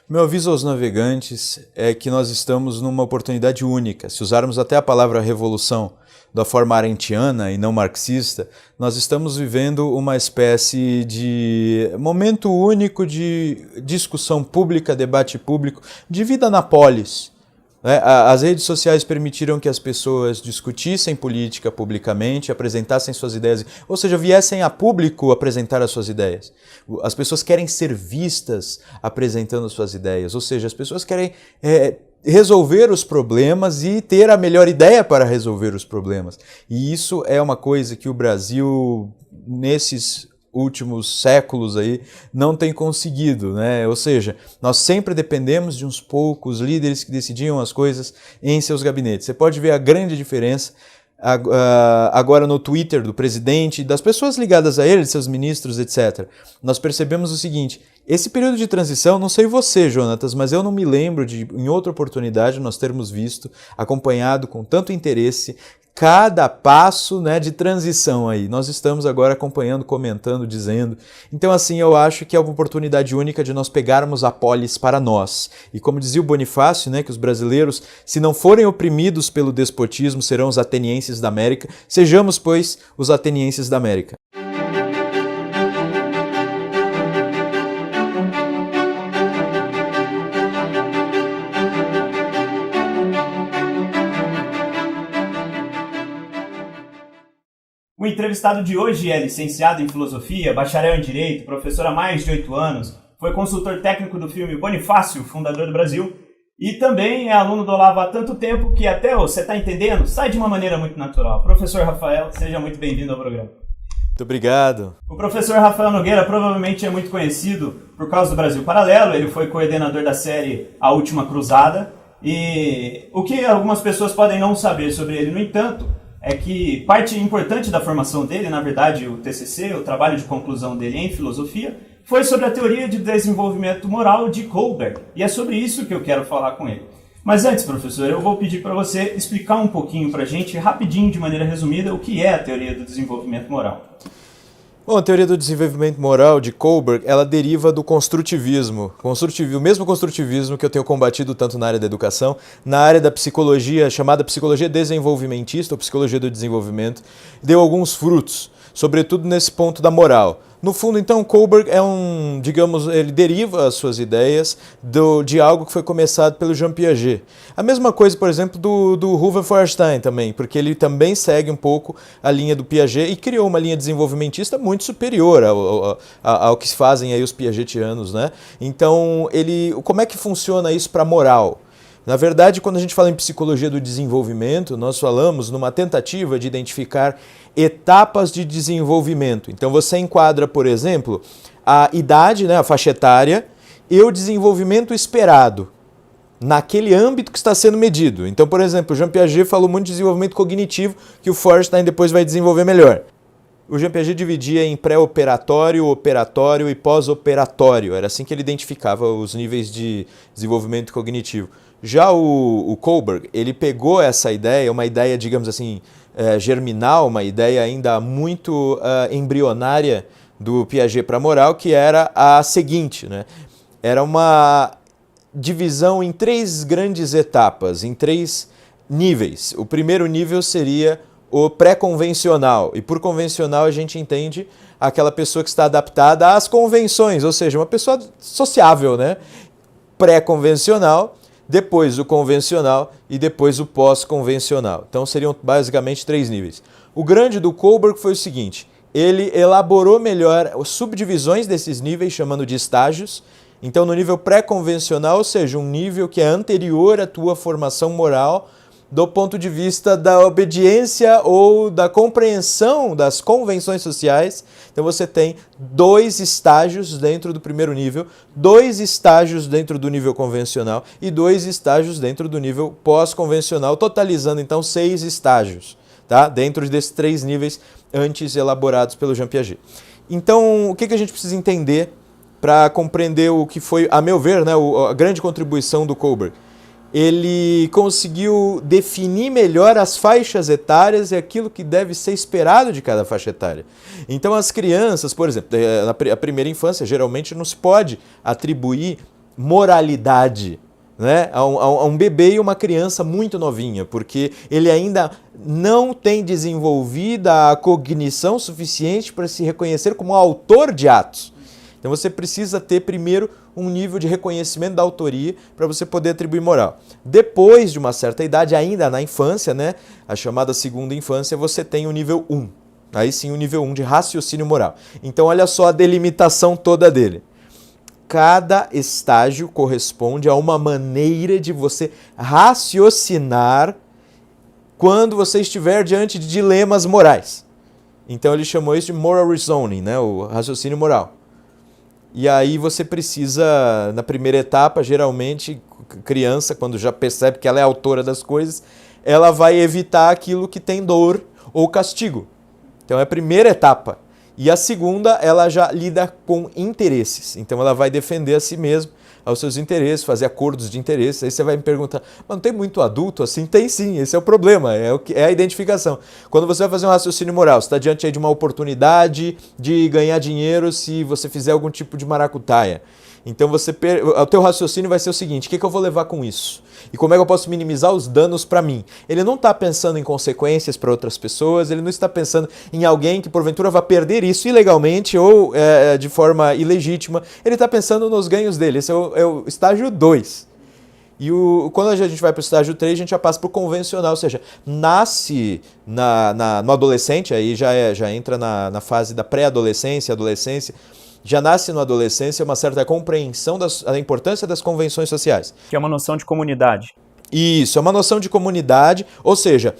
Meu aviso aos navegantes é que nós estamos numa oportunidade única. Se usarmos até a palavra revolução da forma arendtiana e não marxista, nós estamos vivendo uma espécie de momento único de discussão pública, debate público, de vida na polis. As redes sociais permitiram que as pessoas discutissem política publicamente, apresentassem suas ideias, ou seja, viessem a público apresentar as suas ideias. As pessoas querem ser vistas apresentando suas ideias, ou seja, as pessoas querem resolver os problemas e ter a melhor ideia para resolver os problemas. E isso é uma coisa que o Brasil, nesses últimos séculos aí, não tem conseguido, né? Ou seja, nós sempre dependemos de uns poucos líderes que decidiam as coisas em seus gabinetes. Você pode ver a grande diferença agora no Twitter do presidente, das pessoas ligadas a ele, de seus ministros, etc. Nós percebemos o seguinte: esse período de transição, não sei você, Jonatas, mas eu não me lembro de, em outra oportunidade, nós termos visto, acompanhado com tanto interesse, cada passo, né, de transição aí. Nós estamos agora acompanhando, comentando, dizendo. Então, assim, eu acho que é uma oportunidade única de nós pegarmos a polis para nós. E como dizia o Bonifácio, né, que os brasileiros, se não forem oprimidos pelo despotismo, serão os atenienses da América. Sejamos, pois, os atenienses da América. O entrevistado de hoje é licenciado em Filosofia, bacharel em Direito, professor há mais de 8 anos, foi consultor técnico do filme Bonifácio, Fundador do Brasil, e também é aluno do Olavo há tanto tempo que até, você está entendendo, sai de uma maneira muito natural. Professor Rafael, seja muito bem-vindo ao programa. Muito obrigado. O professor Rafael Nogueira provavelmente é muito conhecido por causa do Brasil Paralelo, ele foi coordenador da série A Última Cruzada, e o que algumas pessoas podem não saber sobre ele, no entanto, é que parte importante da formação dele, na verdade o TCC, o trabalho de conclusão dele em filosofia, foi sobre a teoria de desenvolvimento moral de Kohlberg. E é sobre isso que eu quero falar com ele. Mas antes, professor, eu vou pedir para você explicar um pouquinho para a gente, rapidinho, de maneira resumida, o que é a teoria do desenvolvimento moral. Bom, a teoria do desenvolvimento moral de Kohlberg, ela deriva do construtivismo. O mesmo construtivismo que eu tenho combatido tanto na área da educação, na área da psicologia, chamada psicologia desenvolvimentista, ou psicologia do desenvolvimento, deu alguns frutos, sobretudo nesse ponto da moral. No fundo, então, Kohlberg ele deriva as suas ideias de algo que foi começado pelo Jean Piaget. A mesma coisa, por exemplo, do Ruven Feuerstein também, porque ele também segue um pouco a linha do Piaget e criou uma linha desenvolvimentista muito superior ao que fazem aí os piagetianos, né? Então, como é que funciona isso para a moral? Na verdade, quando a gente fala em psicologia do desenvolvimento, nós falamos numa tentativa de identificar etapas de desenvolvimento. Então você enquadra, por exemplo, a idade, né, a faixa etária, e o desenvolvimento esperado naquele âmbito que está sendo medido. Então, por exemplo, o Jean Piaget falou muito de desenvolvimento cognitivo, que o Feuerstein depois vai desenvolver melhor. O Jean Piaget dividia em pré-operatório, operatório e pós-operatório. Era assim que ele identificava os níveis de desenvolvimento cognitivo. Já o Kohlberg, ele pegou essa ideia, uma ideia, digamos assim, germinal, uma ideia ainda muito embrionária do Piaget para a moral, que era a seguinte, né? Era uma divisão em 3 grandes etapas, em 3 níveis. O primeiro nível seria o pré-convencional, e por convencional a gente entende aquela pessoa que está adaptada às convenções, ou seja, uma pessoa sociável, né? Pré-convencional, depois o convencional e depois o pós-convencional. Então seriam basicamente 3 níveis. O grande do Kohlberg foi o seguinte: ele elaborou melhor as subdivisões desses níveis, chamando de estágios. Então no nível pré-convencional, ou seja, um nível que é anterior à tua formação moral, do ponto de vista da obediência ou da compreensão das convenções sociais. Então você tem 2 estágios dentro do primeiro nível, 2 estágios dentro do nível convencional e 2 estágios dentro do nível pós-convencional, totalizando então 6 estágios, tá? Dentro desses 3 níveis antes elaborados pelo Jean Piaget. Então, o que a gente precisa entender para compreender o que foi, a meu ver, né, a grande contribuição do Kohlberg? Ele conseguiu definir melhor as faixas etárias e aquilo que deve ser esperado de cada faixa etária. Então as crianças, por exemplo, na primeira infância, geralmente não se pode atribuir moralidade, né, a um bebê e uma criança muito novinha, porque ele ainda não tem desenvolvida a cognição suficiente para se reconhecer como autor de atos. Então você precisa ter primeiro um nível de reconhecimento da autoria para você poder atribuir moral. Depois de uma certa idade, ainda na infância, né, a chamada segunda infância, você tem o nível 1. Aí sim o nível 1 de raciocínio moral. Então olha só a delimitação toda dele. Cada estágio corresponde a uma maneira de você raciocinar quando você estiver diante de dilemas morais. Então ele chamou isso de moral reasoning, né, o raciocínio moral. E aí você precisa, na primeira etapa, geralmente, criança, quando já percebe que ela é autora das coisas, ela vai evitar aquilo que tem dor ou castigo. Então é a primeira etapa. E a segunda, ela já lida com interesses. Então ela vai defender a si mesma, aos seus interesses, fazer acordos de interesses. Aí você vai me perguntar, mas não tem muito adulto assim? Tem sim, esse é o problema, é a identificação. Quando você vai fazer um raciocínio moral, você está diante aí de uma oportunidade de ganhar dinheiro se você fizer algum tipo de maracutaia. Então o teu raciocínio vai ser o seguinte, o que eu vou levar com isso? E como é que eu posso minimizar os danos para mim? Ele não está pensando em consequências para outras pessoas, ele não está pensando em alguém que porventura vai perder isso ilegalmente ou de forma ilegítima, ele está pensando nos ganhos dele. Esse é o estágio 2. E quando a gente vai para o estágio 3, a gente já passa para o convencional, ou seja, nasce no adolescente, aí já entra na fase da pré-adolescência, adolescência, já nasce na adolescência uma certa compreensão da importância das convenções sociais. Que é uma noção de comunidade. Isso, é uma noção de comunidade, ou seja,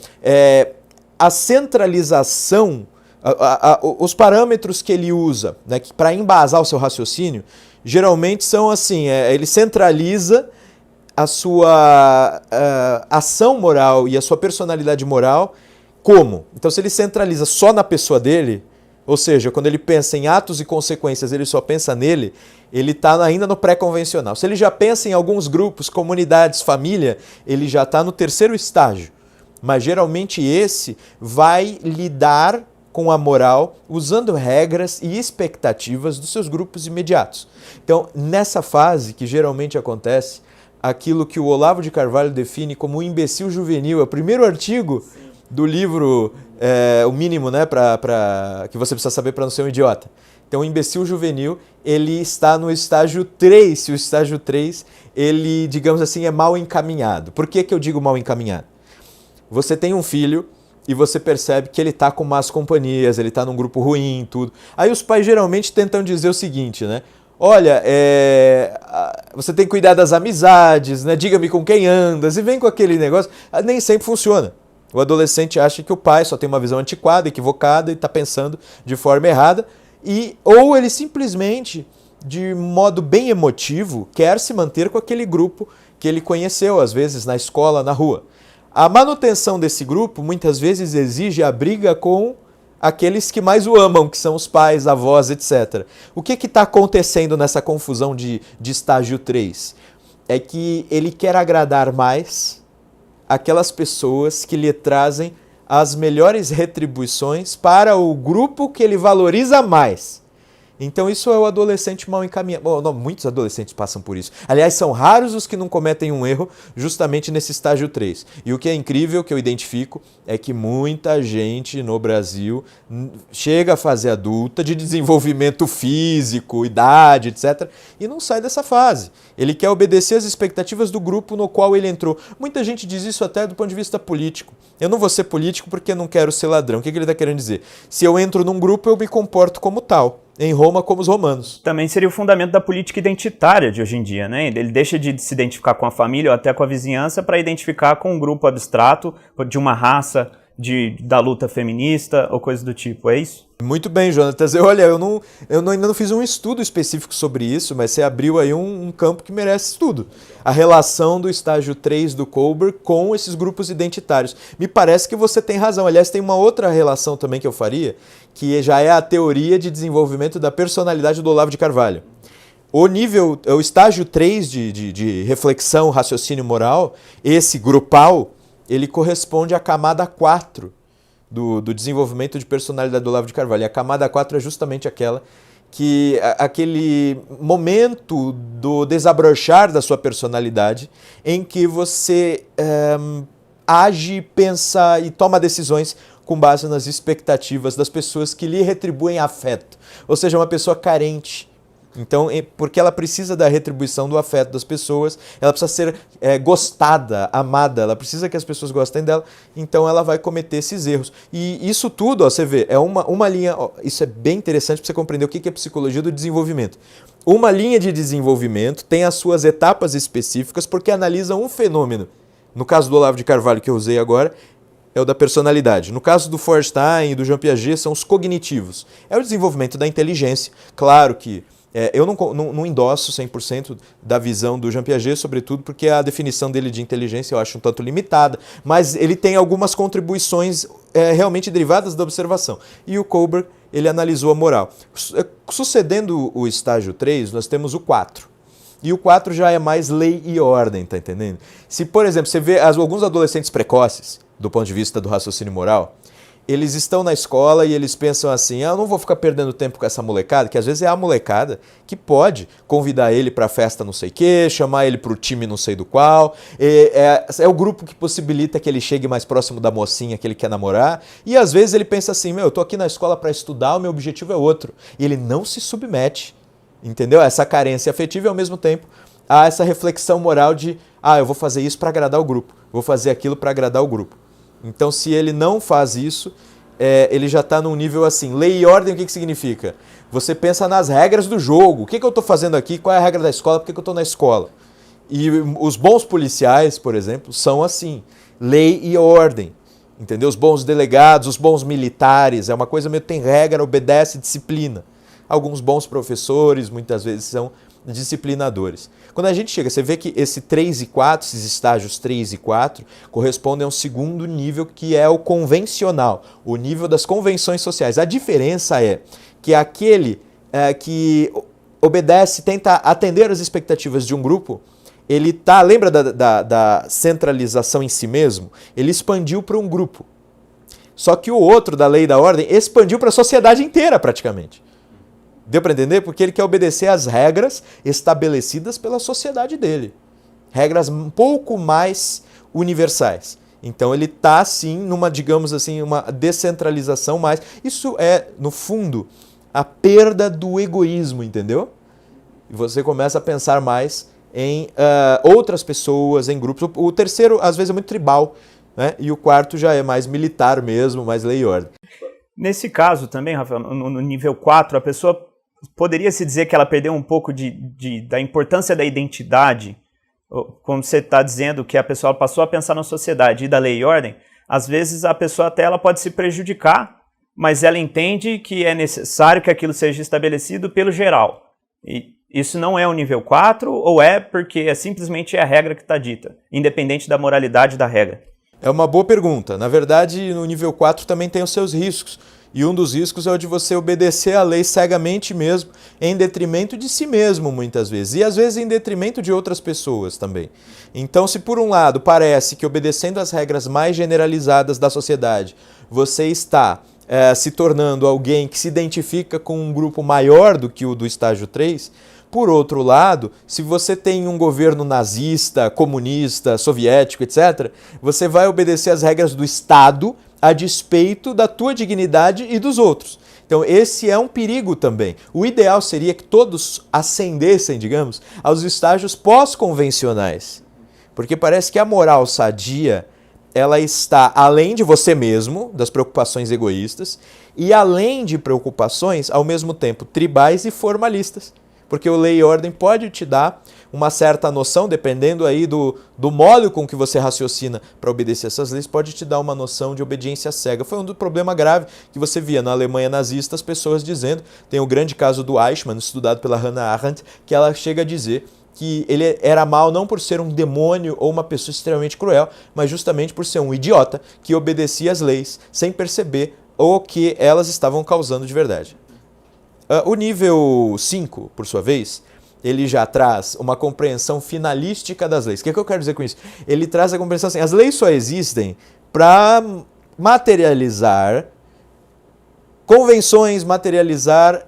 a centralização, os parâmetros que ele usa, né, para embasar o seu raciocínio, geralmente são assim, ele centraliza a sua ação moral e a sua personalidade moral como? Então se ele centraliza só na pessoa dele, ou seja, quando ele pensa em atos e consequências, ele só pensa nele, ele está ainda no pré-convencional. Se ele já pensa em alguns grupos, comunidades, família, ele já está no terceiro estágio. Mas geralmente esse vai lidar com a moral usando regras e expectativas dos seus grupos imediatos. Então, nessa fase que geralmente acontece, aquilo que o Olavo de Carvalho define como o imbecil juvenil, é o primeiro artigo do livro, o mínimo, né, que você precisa saber para não ser um idiota. Então, o imbecil juvenil, ele está no estágio 3. Se o estágio 3, ele, digamos assim, é mal encaminhado. Por que eu digo mal encaminhado? Você tem um filho e você percebe que ele está com más companhias, ele está num grupo ruim, tudo. Aí os pais geralmente tentam dizer o seguinte, né? Olha, você tem que cuidar das amizades, né? Diga-me com quem andas, e vem com aquele negócio. Nem sempre funciona. O adolescente acha que o pai só tem uma visão antiquada, equivocada e está pensando de forma errada. Ou ele simplesmente, de modo bem emotivo, quer se manter com aquele grupo que ele conheceu, às vezes na escola, na rua. A manutenção desse grupo muitas vezes exige a briga com aqueles que mais o amam, que são os pais, avós, etc. O que está acontecendo nessa confusão de estágio 3? É que ele quer agradar mais aquelas pessoas que lhe trazem as melhores retribuições para o grupo que ele valoriza mais. Então isso é o adolescente mal encaminhado. Bom, não, muitos adolescentes passam por isso. Aliás, são raros os que não cometem um erro justamente nesse estágio 3. E o que é incrível, que eu identifico, é que muita gente no Brasil chega à fase adulta de desenvolvimento físico, idade, etc. e não sai dessa fase. Ele quer obedecer às expectativas do grupo no qual ele entrou. Muita gente diz isso até do ponto de vista político. Eu não vou ser político porque não quero ser ladrão. O que ele está querendo dizer? Se eu entro num grupo, eu me comporto como tal. Em Roma, como os romanos. Também seria o fundamento da política identitária de hoje em dia, né? Ele deixa de se identificar com a família ou até com a vizinhança para identificar com um grupo abstrato de uma raça, da luta feminista ou coisa do tipo, é isso? Muito bem, Jonatas. Olha, eu ainda não fiz um estudo específico sobre isso, mas você abriu aí um campo que merece estudo. A relação do estágio 3 do Kohlberg com esses grupos identitários. Me parece que você tem razão. Aliás, tem uma outra relação também que eu faria, que já é a teoria de desenvolvimento da personalidade do Olavo de Carvalho. O estágio 3 de reflexão, raciocínio moral, esse grupal, ele corresponde à camada 4 do desenvolvimento de personalidade do Olavo de Carvalho. E a camada 4 é justamente aquela aquele momento do desabrochar da sua personalidade em que você age, pensa e toma decisões com base nas expectativas das pessoas que lhe retribuem afeto. Ou seja, uma pessoa carente. Então, porque ela precisa da retribuição do afeto das pessoas, ela precisa ser gostada, amada, ela precisa que as pessoas gostem dela, então ela vai cometer esses erros. E isso tudo, ó, você vê, é uma linha, ó, isso é bem interessante para você compreender o que é psicologia do desenvolvimento. Uma linha de desenvolvimento tem as suas etapas específicas porque analisa um fenômeno. No caso do Olavo de Carvalho, que eu usei agora, é o da personalidade. No caso do Feuerstein e do Jean Piaget, são os cognitivos. É o desenvolvimento da inteligência. Claro que eu não endosso 100% da visão do Jean Piaget, sobretudo porque a definição dele de inteligência eu acho um tanto limitada, mas ele tem algumas contribuições realmente derivadas da observação. E o Kohlberg, ele analisou a moral. Sucedendo o estágio 3, nós temos o 4. E o 4 já é mais lei e ordem, tá entendendo? Se, por exemplo, você vê alguns adolescentes precoces, do ponto de vista do raciocínio moral, eles estão na escola e eles pensam assim, eu não vou ficar perdendo tempo com essa molecada, que às vezes é a molecada que convidar ele para festa não sei o quê, chamar ele para o time não sei do qual, é o grupo que possibilita que ele chegue mais próximo da mocinha que ele quer namorar, e às vezes ele pensa assim, eu tô aqui na escola para estudar, o meu objetivo é outro, e ele não se submete, entendeu? Essa carência afetiva e ao mesmo tempo há essa reflexão moral de, eu vou fazer isso para agradar o grupo, vou fazer aquilo para agradar o grupo. Então, se ele não faz isso, ele já está num nível assim. Lei e ordem, o que significa? Você pensa nas regras do jogo. O que eu estou fazendo aqui? Qual é a regra da escola? Por que eu estou na escola? E os bons policiais, por exemplo, são assim. Lei e ordem. Entendeu? Os bons delegados, os bons militares. É uma coisa meio que tem regra, obedece, disciplina. Alguns bons professores, muitas vezes, são disciplinadores. Quando a gente chega, você vê que esse 3 e 4, esses estágios 3 e 4, correspondem a um segundo nível que é o convencional, o nível das convenções sociais. A diferença é que aquele que obedece, tenta atender às expectativas de um grupo, ele lembra da centralização em si mesmo? Ele expandiu para um grupo. Só que o outro, da lei e da ordem, expandiu para a sociedade inteira praticamente. Deu para entender? Porque ele quer obedecer às regras estabelecidas pela sociedade dele. Regras um pouco mais universais. Então ele está, sim, numa, digamos assim, uma descentralização mais. Isso é, no fundo, a perda do egoísmo, entendeu? E você começa a pensar mais em outras pessoas, em grupos. O terceiro, às vezes, é muito tribal, né? E o quarto já é mais militar mesmo, mais lei e ordem. Nesse caso também, Rafael, no nível 4, a pessoa poderia se dizer que ela perdeu um pouco da importância da identidade, como você está dizendo, que a pessoa passou a pensar na sociedade e da lei e ordem. Às vezes a pessoa até ela pode se prejudicar, mas ela entende que é necessário que aquilo seja estabelecido pelo geral. E isso não é o nível 4 ou é porque simplesmente a regra que está dita, independente da moralidade da regra? É uma boa pergunta. Na verdade, no nível 4 também tem os seus riscos. E um dos riscos é o de você obedecer à lei cegamente mesmo, em detrimento de si mesmo, muitas vezes. E às vezes em detrimento de outras pessoas também. Então, se por um lado parece que obedecendo às regras mais generalizadas da sociedade, você está se tornando alguém que se identifica com um grupo maior do que o do estágio 3, por outro lado, se você tem um governo nazista, comunista, soviético, etc., você vai obedecer às regras do Estado a despeito da tua dignidade e dos outros. Então esse é um perigo também. O ideal seria que todos ascendessem, digamos, aos estágios pós-convencionais. Porque parece que a moral sadia, ela está além de você mesmo, das preocupações egoístas, e além de preocupações, ao mesmo tempo, tribais e formalistas. Porque o lei e ordem pode te dar uma certa noção, dependendo aí do modo com que você raciocina para obedecer essas leis, pode te dar uma noção de obediência cega. Foi um problema grave que você via na Alemanha nazista, as pessoas dizendo, tem o grande caso do Eichmann, estudado pela Hannah Arendt, que ela chega a dizer que ele era mau não por ser um demônio ou uma pessoa extremamente cruel, mas justamente por ser um idiota que obedecia às leis sem perceber o que elas estavam causando de verdade. O nível 5, por sua vez, ele já traz uma compreensão finalística das leis. O que eu quero dizer com isso? Ele traz a compreensão assim, as leis só existem para materializar convenções, materializar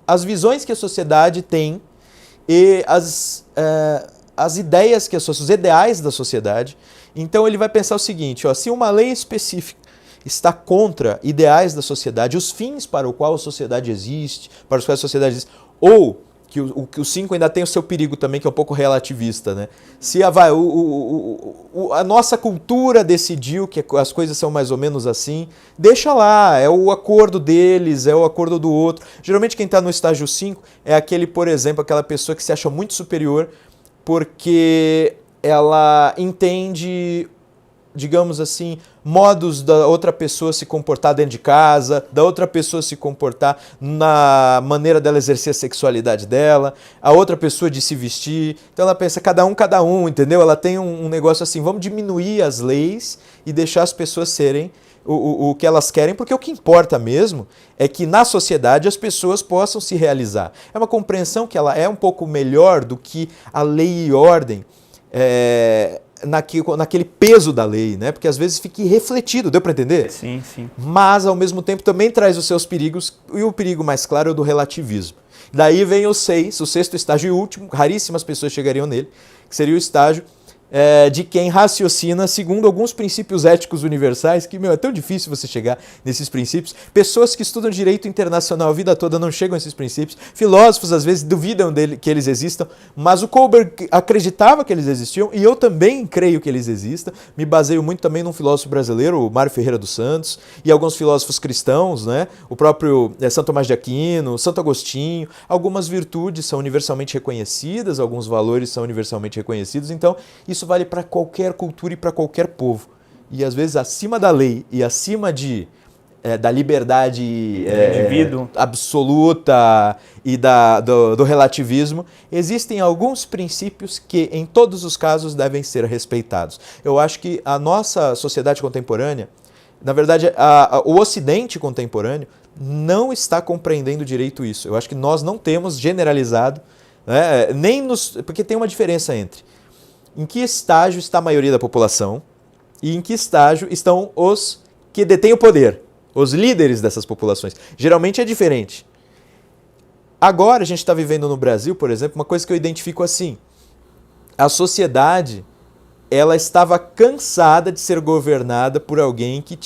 as visões que a sociedade tem e as ideias que os ideais da sociedade. Então ele vai pensar o seguinte, ó, se uma lei específica está contra ideais da sociedade, os fins para o qual a sociedade existe, para os quais a sociedade existe, ou que o 5 ainda tem o seu perigo também, que é um pouco relativista, né? Se a nossa cultura decidiu que as coisas são mais ou menos assim, deixa lá, é o acordo deles, é o acordo do outro. Geralmente quem está no estágio 5 é aquele, por exemplo, aquela pessoa que se acha muito superior porque ela entende, digamos assim, modos da outra pessoa se comportar dentro de casa, da outra pessoa se comportar na maneira dela exercer a sexualidade dela, a outra pessoa de se vestir. Então ela pensa cada um, entendeu? Ela tem um negócio assim, vamos diminuir as leis e deixar as pessoas serem o que elas querem, porque o que importa mesmo é que na sociedade as pessoas possam se realizar. É uma compreensão que ela é um pouco melhor do que a lei e ordem, naquele peso da lei, né? Porque às vezes fica irrefletido, deu para entender? Sim, sim. Mas ao mesmo tempo também traz os seus perigos, e o perigo mais claro é o do relativismo. Daí vem o sexto estágio e último, raríssimas pessoas chegariam nele, que seria o estágio de quem raciocina segundo alguns princípios éticos universais, que, é tão difícil você chegar nesses princípios. Pessoas que estudam direito internacional a vida toda não chegam a esses princípios. Filósofos, às vezes, duvidam que eles existam, mas o Kohlberg acreditava que eles existiam, e eu também creio que eles existam. Me baseio muito também num filósofo brasileiro, o Mário Ferreira dos Santos, e alguns filósofos cristãos, né? O próprio Santo Tomás de Aquino, Santo Agostinho. Algumas virtudes são universalmente reconhecidas, alguns valores são universalmente reconhecidos, então isso vale para qualquer cultura e para qualquer povo. E às vezes acima da lei e acima da liberdade absoluta e do relativismo, existem alguns princípios que em todos os casos devem ser respeitados. Eu acho que a nossa sociedade contemporânea, na verdade o Ocidente contemporâneo, não está compreendendo direito isso. Eu acho que nós não temos generalizado, né, porque tem uma diferença entre em que estágio está a maioria da população e em que estágio estão os que detêm o poder, os líderes dessas populações. Geralmente é diferente. Agora a gente está vivendo no Brasil, por exemplo, uma coisa que eu identifico assim. A sociedade, ela estava cansada de ser governada por alguém que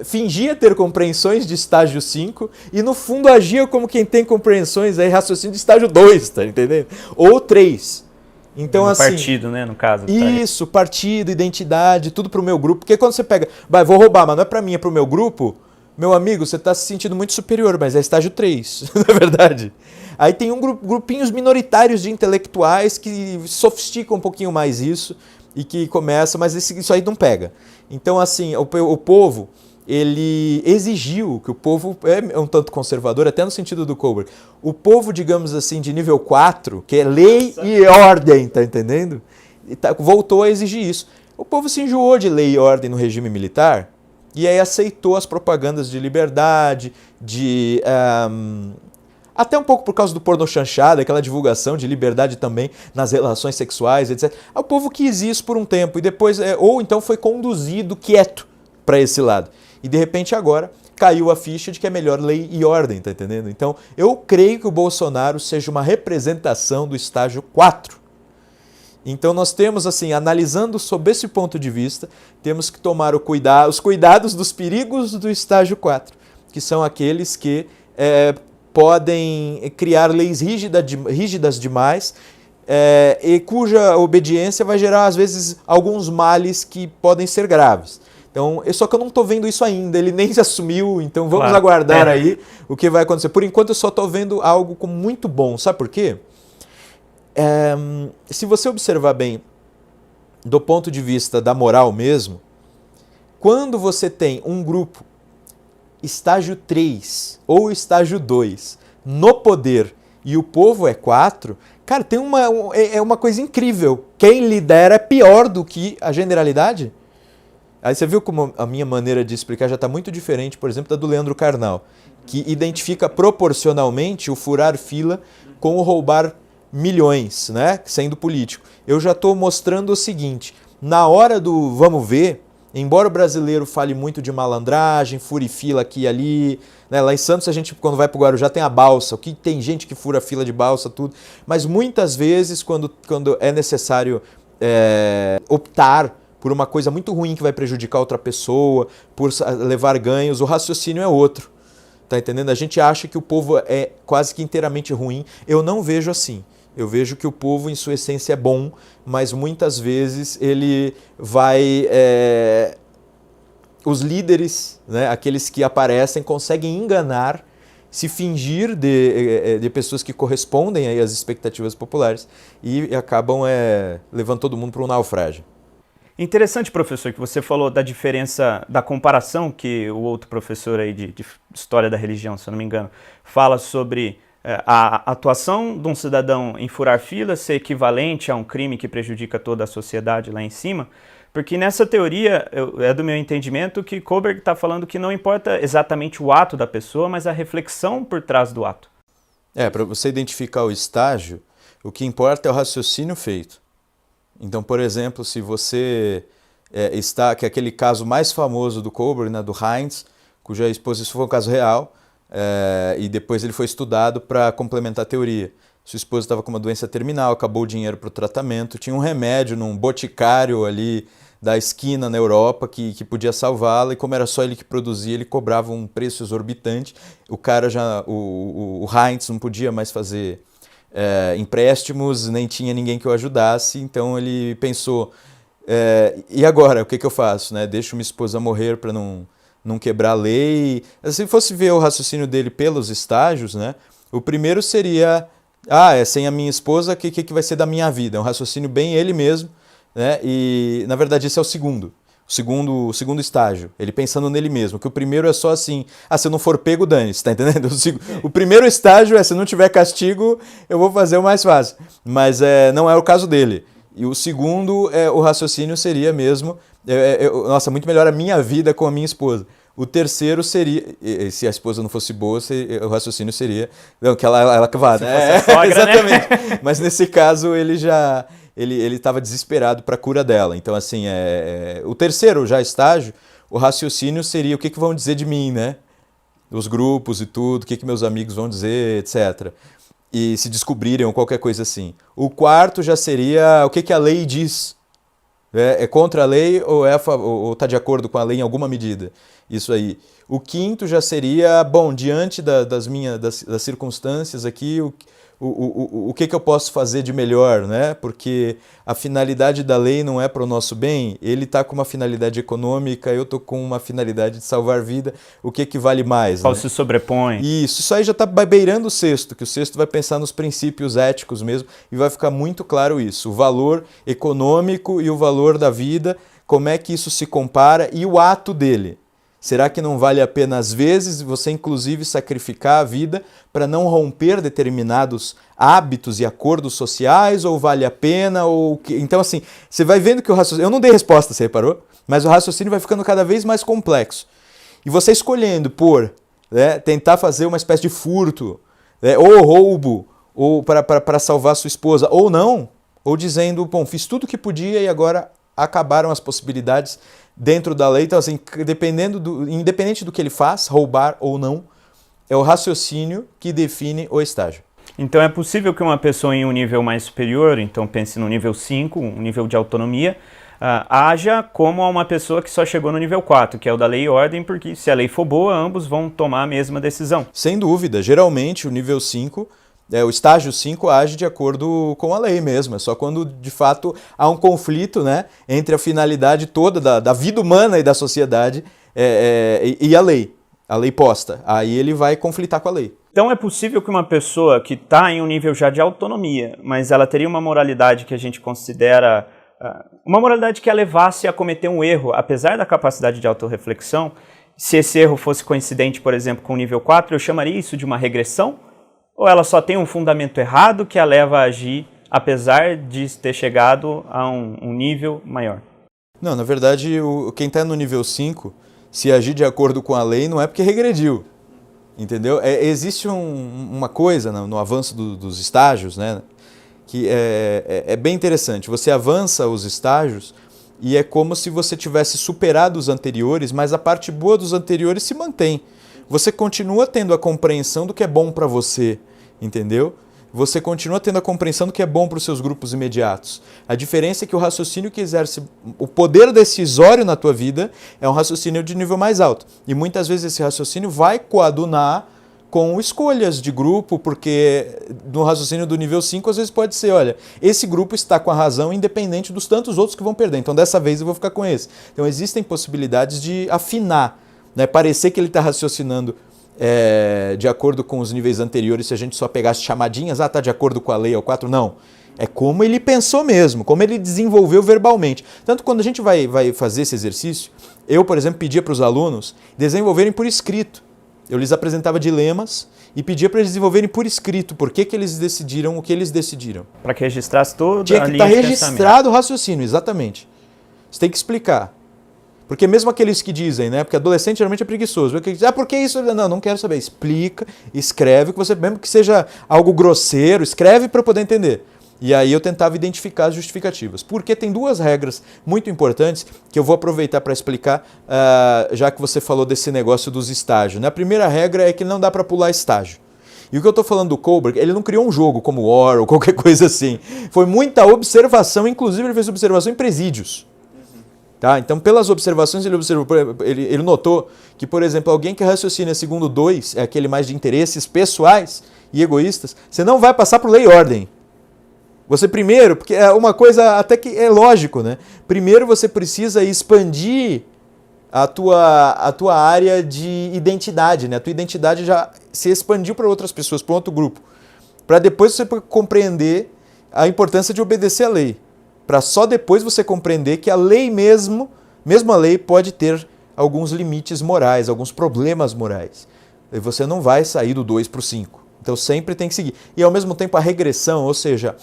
fingia ter compreensões de estágio 5 e no fundo agia como quem tem compreensões, raciocínio de estágio 2, tá entendendo? Ou 3. Então, assim, partido, né, no caso. Isso, partido, identidade, tudo pro meu grupo. Porque quando você pega, vou roubar, mas não é pra mim, é pro meu grupo, meu amigo, você tá se sentindo muito superior, mas é estágio 3, na verdade. Aí tem grupinhos minoritários de intelectuais que sofisticam um pouquinho mais isso e que começam, mas isso aí não pega. Então, assim, o povo, ele exigiu, que o povo é um tanto conservador, até no sentido do Kohlberg. O povo, digamos assim, de nível 4, que é lei e ordem, tá entendendo? Voltou a exigir isso. O povo se enjoou de lei e ordem no regime militar e aí aceitou as propagandas de liberdade, até um pouco por causa do porno chanchada, aquela divulgação de liberdade também nas relações sexuais, etc. O povo quis isso por um tempo e depois, ou então foi conduzido quieto para esse lado. E de repente agora caiu a ficha de que é melhor lei e ordem, tá entendendo? Então eu creio que o Bolsonaro seja uma representação do estágio 4. Então nós temos, assim, analisando sob esse ponto de vista, temos que tomar os cuidados dos perigos do estágio 4, que são aqueles que podem criar leis rígidas demais e cuja obediência vai gerar, às vezes, alguns males que podem ser graves. Então, só que eu não estou vendo isso ainda, ele nem se assumiu, então vamos aguardar aí o que vai acontecer. Por enquanto eu só estou vendo algo como muito bom, sabe por quê? Se você observar bem, do ponto de vista da moral mesmo, quando você tem um grupo estágio 3 ou estágio 2 no poder e o povo é 4, cara, tem uma coisa incrível. Quem lidera é pior do que a generalidade. Aí você viu como a minha maneira de explicar já está muito diferente, por exemplo, da do Leandro Carnal, que identifica proporcionalmente o furar fila com o roubar milhões, né, sendo político. Eu já estou mostrando o seguinte, na hora do vamos ver, Embora o brasileiro fale muito de malandragem, fure fila aqui e ali, né? Lá em Santos a gente, quando vai para o Guarujá, tem a balsa, o que tem gente que fura fila de balsa, tudo. Mas muitas vezes, quando é necessário optar por uma coisa muito ruim que vai prejudicar outra pessoa, por levar ganhos, o raciocínio é outro. Tá entendendo? A gente acha que o povo é quase que inteiramente ruim. Eu não vejo assim. Eu vejo que o povo, em sua essência, é bom, mas muitas vezes ele vai... Os líderes, né, aqueles que aparecem, conseguem enganar, se fingir de pessoas que correspondem aí às expectativas populares e acabam levando todo mundo para um naufrágio. Interessante, professor, que você falou da diferença, da comparação que o outro professor aí de História da Religião, se eu não me engano, fala sobre a atuação de um cidadão em furar fila ser equivalente a um crime que prejudica toda a sociedade lá em cima, porque nessa teoria, é do meu entendimento que Kohlberg está falando que não importa exatamente o ato da pessoa, mas a reflexão por trás do ato. Para você identificar o estágio, o que importa é o raciocínio feito. Então, por exemplo, se você que é aquele caso mais famoso do Kohlberg, né, do Heinz, cuja exposição foi um caso real, e depois ele foi estudado para complementar a teoria. Sua esposa estava com uma doença terminal, acabou o dinheiro para o tratamento, tinha um remédio num boticário ali da esquina na Europa que podia salvá-la, e como era só ele que produzia, ele cobrava um preço exorbitante. O cara o Heinz não podia mais fazer empréstimos, nem tinha ninguém que o ajudasse, então ele pensou, e agora, o que eu faço? Né? Deixo minha esposa morrer para não quebrar a lei. Se fosse ver o raciocínio dele pelos estágios, né? O primeiro seria, sem a minha esposa, o que vai ser da minha vida? É um raciocínio bem ele mesmo, né? E na verdade esse é o segundo estágio, ele pensando nele mesmo, que o primeiro é só assim, se eu não for pego, dane-se, tá entendendo? O primeiro estágio é, se não tiver castigo, eu vou fazer o mais fácil, mas não é o caso dele. E o segundo, o raciocínio seria mesmo, nossa, muito melhor a minha vida com a minha esposa. O terceiro seria, se a esposa não fosse boa, o raciocínio seria, não, que ela que vá, né? Sogra, exatamente. Né? Mas nesse caso ele estava desesperado para a cura dela. Então, assim, o terceiro já estágio, o raciocínio seria o que vão dizer de mim, né? Os grupos e tudo, o que meus amigos vão dizer, etc. E se descobrirem ou qualquer coisa assim. O quarto já seria o que a lei diz. É contra a lei ou está de acordo com a lei em alguma medida? Isso aí. O quinto já seria, bom, diante das circunstâncias aqui, o que eu posso fazer de melhor, né? Porque a finalidade da lei não é para o nosso bem, ele está com uma finalidade econômica, eu estou com uma finalidade de salvar vida, o que vale mais? Qual né? se sobrepõe. Isso aí já está beirando o sexto, que o sexto vai pensar nos princípios éticos mesmo, e vai ficar muito claro isso, o valor econômico e o valor da vida, como é que isso se compara e o ato dele. Será que não vale a pena, às vezes, você inclusive sacrificar a vida para não romper determinados hábitos e acordos sociais, ou vale a pena? Então, assim, você vai vendo que o raciocínio... Eu não dei resposta, você reparou? Mas o raciocínio vai ficando cada vez mais complexo. E você escolhendo tentar fazer uma espécie de furto, ou roubo, ou para salvar sua esposa, ou não, ou dizendo, bom, fiz tudo o que podia e agora acabaram as possibilidades dentro da lei. Então, assim, independente do que ele faz, roubar ou não, é o raciocínio que define o estágio. Então é possível que uma pessoa em um nível mais superior, então pense no nível 5, um nível de autonomia, haja como uma pessoa que só chegou no nível 4, que é o da lei e ordem, porque se a lei for boa, ambos vão tomar a mesma decisão. Sem dúvida, geralmente o nível 5, o estágio 5 age de acordo com a lei mesmo, é só quando de fato há um conflito, né, entre a finalidade toda da vida humana e da sociedade e a lei posta, aí ele vai conflitar com a lei. Então é possível que uma pessoa que está em um nível já de autonomia, mas ela teria uma moralidade que a gente considera, uma moralidade que a levasse a cometer um erro, apesar da capacidade de autorreflexão, se esse erro fosse coincidente, por exemplo, com o nível 4, eu chamaria isso de uma regressão? Ou ela só tem um fundamento errado que a leva a agir, apesar de ter chegado a um nível maior? Não, na verdade, quem está no nível 5, se agir de acordo com a lei, não é porque regrediu. Entendeu? Existe uma coisa no avanço dos estágios, né, que é bem interessante. Você avança os estágios e é como se você tivesse superado os anteriores, mas a parte boa dos anteriores se mantém. Você continua tendo a compreensão do que é bom para você, entendeu? Você continua tendo a compreensão do que é bom para os seus grupos imediatos. A diferença é que o raciocínio que exerce o poder decisório na tua vida é um raciocínio de nível mais alto. E muitas vezes esse raciocínio vai coadunar com escolhas de grupo, porque no raciocínio do nível 5 às vezes pode ser, olha, esse grupo está com a razão independente dos tantos outros que vão perder, então dessa vez eu vou ficar com esse. Então existem possibilidades de afinar, né? Parecer que ele está raciocinando de acordo com os níveis anteriores, se a gente só pegasse chamadinhas, está de acordo com a lei ao 4, não. É como ele pensou mesmo, como ele desenvolveu verbalmente. Tanto quando a gente vai fazer esse exercício, eu, por exemplo, pedia para os alunos desenvolverem por escrito. Eu lhes apresentava dilemas e pedia para eles desenvolverem por escrito por que eles decidiram o que eles decidiram. Para que registrasse toda Tinha a que linha estar de registrado o raciocínio, exatamente. Você tem que explicar. Porque mesmo aqueles que dizem, né? Porque adolescente geralmente é preguiçoso. Por que isso? Não quero saber. Explica, escreve, que você, mesmo que seja algo grosseiro, escreve para eu poder entender. E aí eu tentava identificar as justificativas. Porque tem duas regras muito importantes que eu vou aproveitar para explicar, já que você falou desse negócio dos estágios. A primeira regra é que não dá para pular estágio. E o que eu estou falando do Kohlberg, ele não criou um jogo como War ou qualquer coisa assim. Foi muita observação, inclusive ele fez observação em presídios. Tá? Então, pelas observações, ele notou que, por exemplo, alguém que raciocina segundo 2, é aquele mais de interesses pessoais e egoístas, você não vai passar por lei e ordem. Você primeiro, porque é uma coisa até que é lógico, né? Primeiro você precisa expandir a tua área de identidade, né? A tua identidade já se expandiu para outras pessoas, para outro grupo. Para depois você compreender a importância de obedecer à lei. Para só depois você compreender que a lei mesmo a lei pode ter alguns limites morais, alguns problemas morais. E você não vai sair do 2 para o 5. Então sempre tem que seguir. E ao mesmo tempo a regressão, ou seja,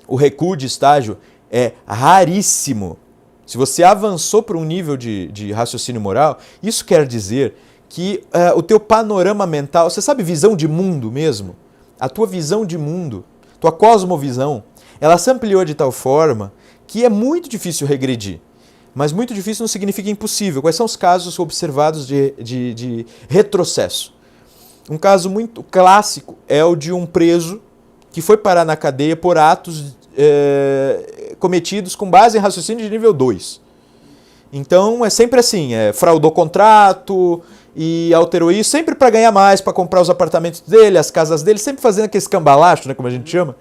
o recuo de estágio é raríssimo. Se você avançou para um nível de raciocínio moral, isso quer dizer que o teu panorama mental, você sabe visão de mundo mesmo? A tua visão de mundo, tua cosmovisão, ela se ampliou de tal forma que é muito difícil regredir. Mas muito difícil não significa impossível. Quais são os casos observados de retrocesso? Um caso muito clássico é o de um preso que foi parar na cadeia por atos cometidos com base em raciocínio de nível 2. Então é sempre assim, fraudou contrato e alterou isso, sempre para ganhar mais, para comprar os apartamentos dele, as casas dele, sempre fazendo aquele escambalacho, né, como a gente chama.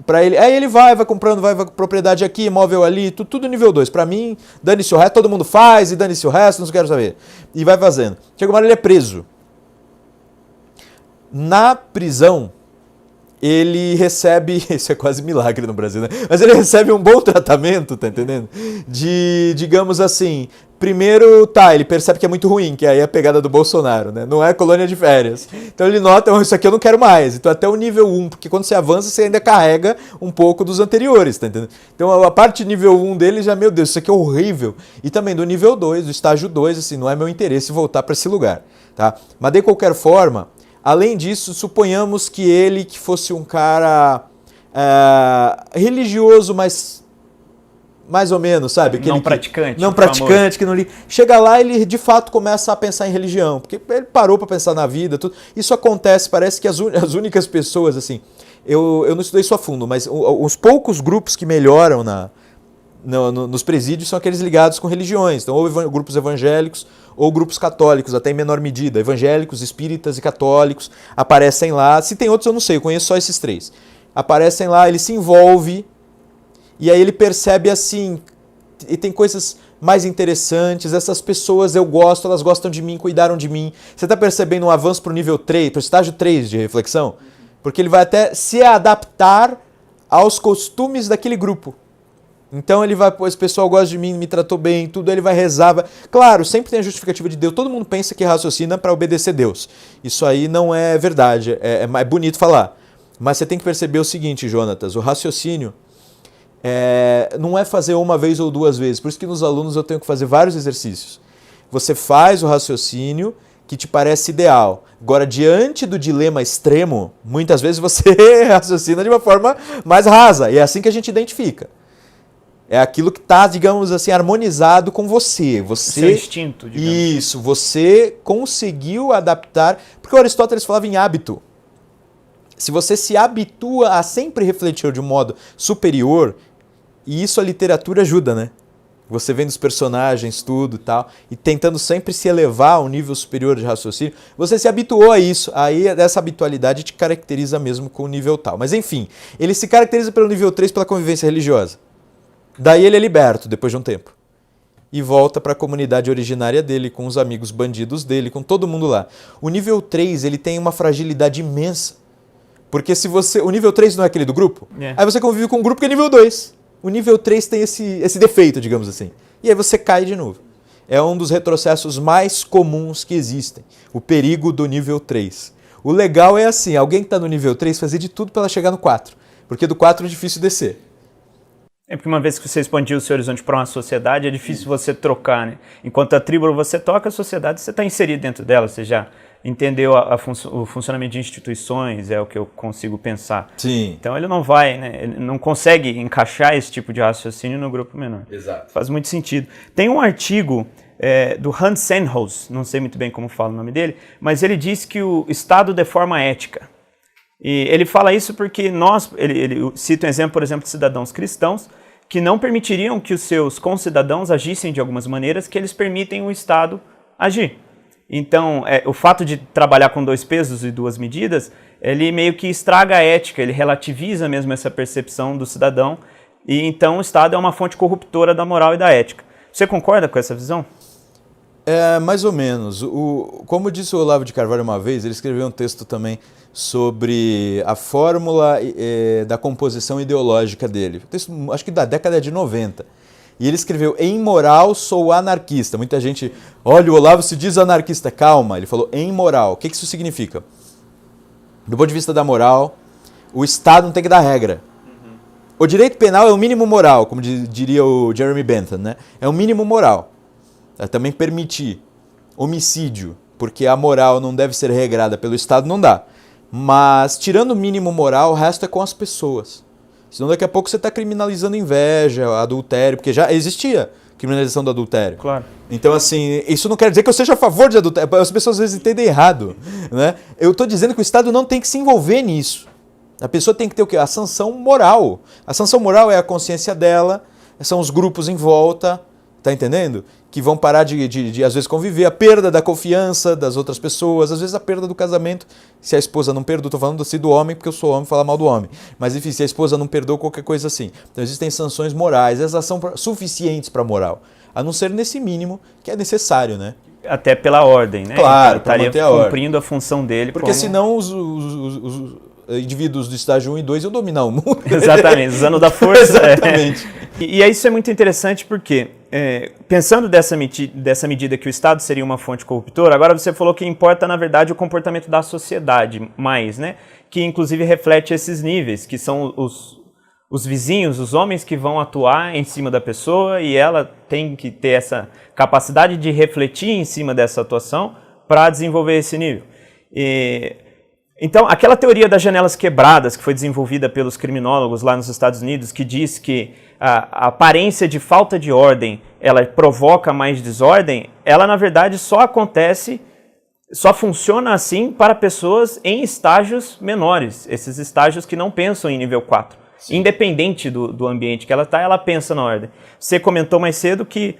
Aí ele vai comprando, vai propriedade aqui, imóvel ali, tudo nível 2. Para mim, dane-se o resto, todo mundo faz e dane-se o resto, não quero saber. E vai fazendo. Chega uma hora ele é preso. Na prisão, ele recebe, isso é quase milagre no Brasil, né? Mas ele recebe um bom tratamento, tá entendendo? Digamos assim, primeiro, ele percebe que é muito ruim, que aí é a pegada do Bolsonaro, né? Não é colônia de férias. Então ele nota, isso aqui eu não quero mais. Então até o nível 1, porque quando você avança, você ainda carrega um pouco dos anteriores, tá entendendo? Então a parte nível 1 dele já, meu Deus, isso aqui é horrível. E também do nível 2, do estágio 2, assim, não é meu interesse voltar para esse lugar, tá? Mas de qualquer forma, além disso, suponhamos que ele que fosse um cara religioso, mas mais ou menos, sabe? Não praticante. Não praticante, que não li. Chega lá, ele de fato começa a pensar em religião, porque ele parou para pensar na vida, tudo. Isso acontece, parece que as únicas pessoas, assim, eu não estudei isso a fundo, mas os poucos grupos que melhoram nos presídios são aqueles ligados com religiões. Então, ou grupos evangélicos ou grupos católicos, até em menor medida. Evangélicos, espíritas e católicos aparecem lá. Se tem outros, eu não sei, eu conheço só esses 3. Aparecem lá, ele se envolve e aí ele percebe assim, e tem coisas mais interessantes, essas pessoas eu gosto, elas gostam de mim, cuidaram de mim. Você está percebendo um avanço para o nível 3, para o estágio 3 de reflexão? Porque ele vai até se adaptar aos costumes daquele grupo. Então ele vai, esse pessoal gosta de mim, me tratou bem, tudo, ele vai rezar. Claro, sempre tem a justificativa de Deus. Todo mundo pensa que raciocina para obedecer Deus. Isso aí não é verdade, é bonito falar. Mas você tem que perceber o seguinte, Jonatas, o raciocínio não é fazer uma vez ou 2 vezes. Por isso que nos alunos eu tenho que fazer vários exercícios. Você faz o raciocínio que te parece ideal. Agora, diante do dilema extremo, muitas vezes você raciocina de uma forma mais rasa. E é assim que a gente identifica. É aquilo que está, digamos assim, harmonizado com você. Seu instinto, digamos. Isso, você conseguiu adaptar... Porque o Aristóteles falava em hábito. Se você se habitua a sempre refletir de um modo superior, e isso a literatura ajuda, né? Você vendo os personagens, tudo e tal, e tentando sempre se elevar a um nível superior de raciocínio, você se habituou a isso, aí essa habitualidade te caracteriza mesmo com o nível tal. Mas enfim, ele se caracteriza pelo nível 3 pela convivência religiosa. Daí ele é liberto depois de um tempo. E volta para a comunidade originária dele, com os amigos bandidos dele, com todo mundo lá. O nível 3 ele tem uma fragilidade imensa. Porque se você. O nível 3 não é aquele do grupo? Aí você convive com um grupo que é nível 2. O nível 3 tem esse defeito, digamos assim. E aí você cai de novo. É um dos retrocessos mais comuns que existem. O perigo do nível 3. O legal é assim, alguém que está no nível 3 fazer de tudo para ela chegar no 4. Porque do 4 é difícil descer. É porque uma vez que você expandiu o seu horizonte para uma sociedade, é difícil você trocar, né? Enquanto a tribo você toca, a sociedade você está inserido dentro dela, você já entendeu o funcionamento de instituições, é o que eu consigo pensar. Sim. Então ele não vai, né? Ele não consegue encaixar esse tipo de raciocínio no grupo menor. Exato. Faz muito sentido. Tem um artigo do Hans Sennhaus, não sei muito bem como fala o nome dele, mas ele diz que o Estado deforma a ética. E ele fala isso porque ele cita um exemplo, por exemplo, de cidadãos cristãos que não permitiriam que os seus concidadãos agissem de algumas maneiras que eles permitem o Estado agir. Então, o fato de trabalhar com 2 pesos e 2 medidas, ele meio que estraga a ética, ele relativiza mesmo essa percepção do cidadão, e então o Estado é uma fonte corruptora da moral e da ética. Você concorda com essa visão? Mais ou menos. Como disse o Olavo de Carvalho uma vez, ele escreveu um texto também sobre a fórmula da composição ideológica dele. Um texto, acho que da década de 90. E ele escreveu, em moral sou anarquista. Muita gente, olha, o Olavo se diz anarquista. Calma, ele falou em moral. O que isso significa? Do ponto de vista da moral, o Estado não tem que dar regra. O direito penal é o mínimo moral, como diria o Jeremy Bentham, né? É o mínimo moral. É também permitir homicídio, porque a moral não deve ser regrada pelo Estado, não dá. Mas, tirando o mínimo moral, o resto é com as pessoas. Senão daqui a pouco você está criminalizando inveja, adultério, porque já existia criminalização do adultério. Claro. Então, assim, isso não quer dizer que eu seja a favor de adultério. As pessoas às vezes entendem errado, né? Eu estou dizendo que o Estado não tem que se envolver nisso. A pessoa tem que ter o quê? A sanção moral. A sanção moral é a consciência dela, são os grupos em volta, tá entendendo? Que vão parar de às vezes, conviver, a perda da confiança das outras pessoas, às vezes a perda do casamento, se a esposa não perdoa, estou falando assim do homem, porque eu sou homem, falar mal do homem, mas enfim, se a esposa não perdoa, qualquer coisa assim. Então existem sanções morais, essas são suficientes para a moral, a não ser nesse mínimo que é necessário, né? Até pela ordem, né? Claro, para manter a ordem. Cumprindo a função dele. Porque senão os indivíduos do estágio 1 e 2 iam dominar o mundo. Exatamente, usando da força. Exatamente. E isso é muito interessante porque, pensando dessa medida que o Estado seria uma fonte corruptora, agora você falou que importa, na verdade, o comportamento da sociedade mais, né? Que inclusive reflete esses níveis, que são os vizinhos, os homens que vão atuar em cima da pessoa e ela tem que ter essa capacidade de refletir em cima dessa atuação para desenvolver esse nível. Então, aquela teoria das janelas quebradas que foi desenvolvida pelos criminólogos lá nos Estados Unidos, que diz que a aparência de falta de ordem, ela provoca mais desordem, ela na verdade só funciona assim para pessoas em estágios menores, esses estágios que não pensam em nível 4. Sim. Independente do ambiente que ela está, ela pensa na ordem. Você comentou mais cedo que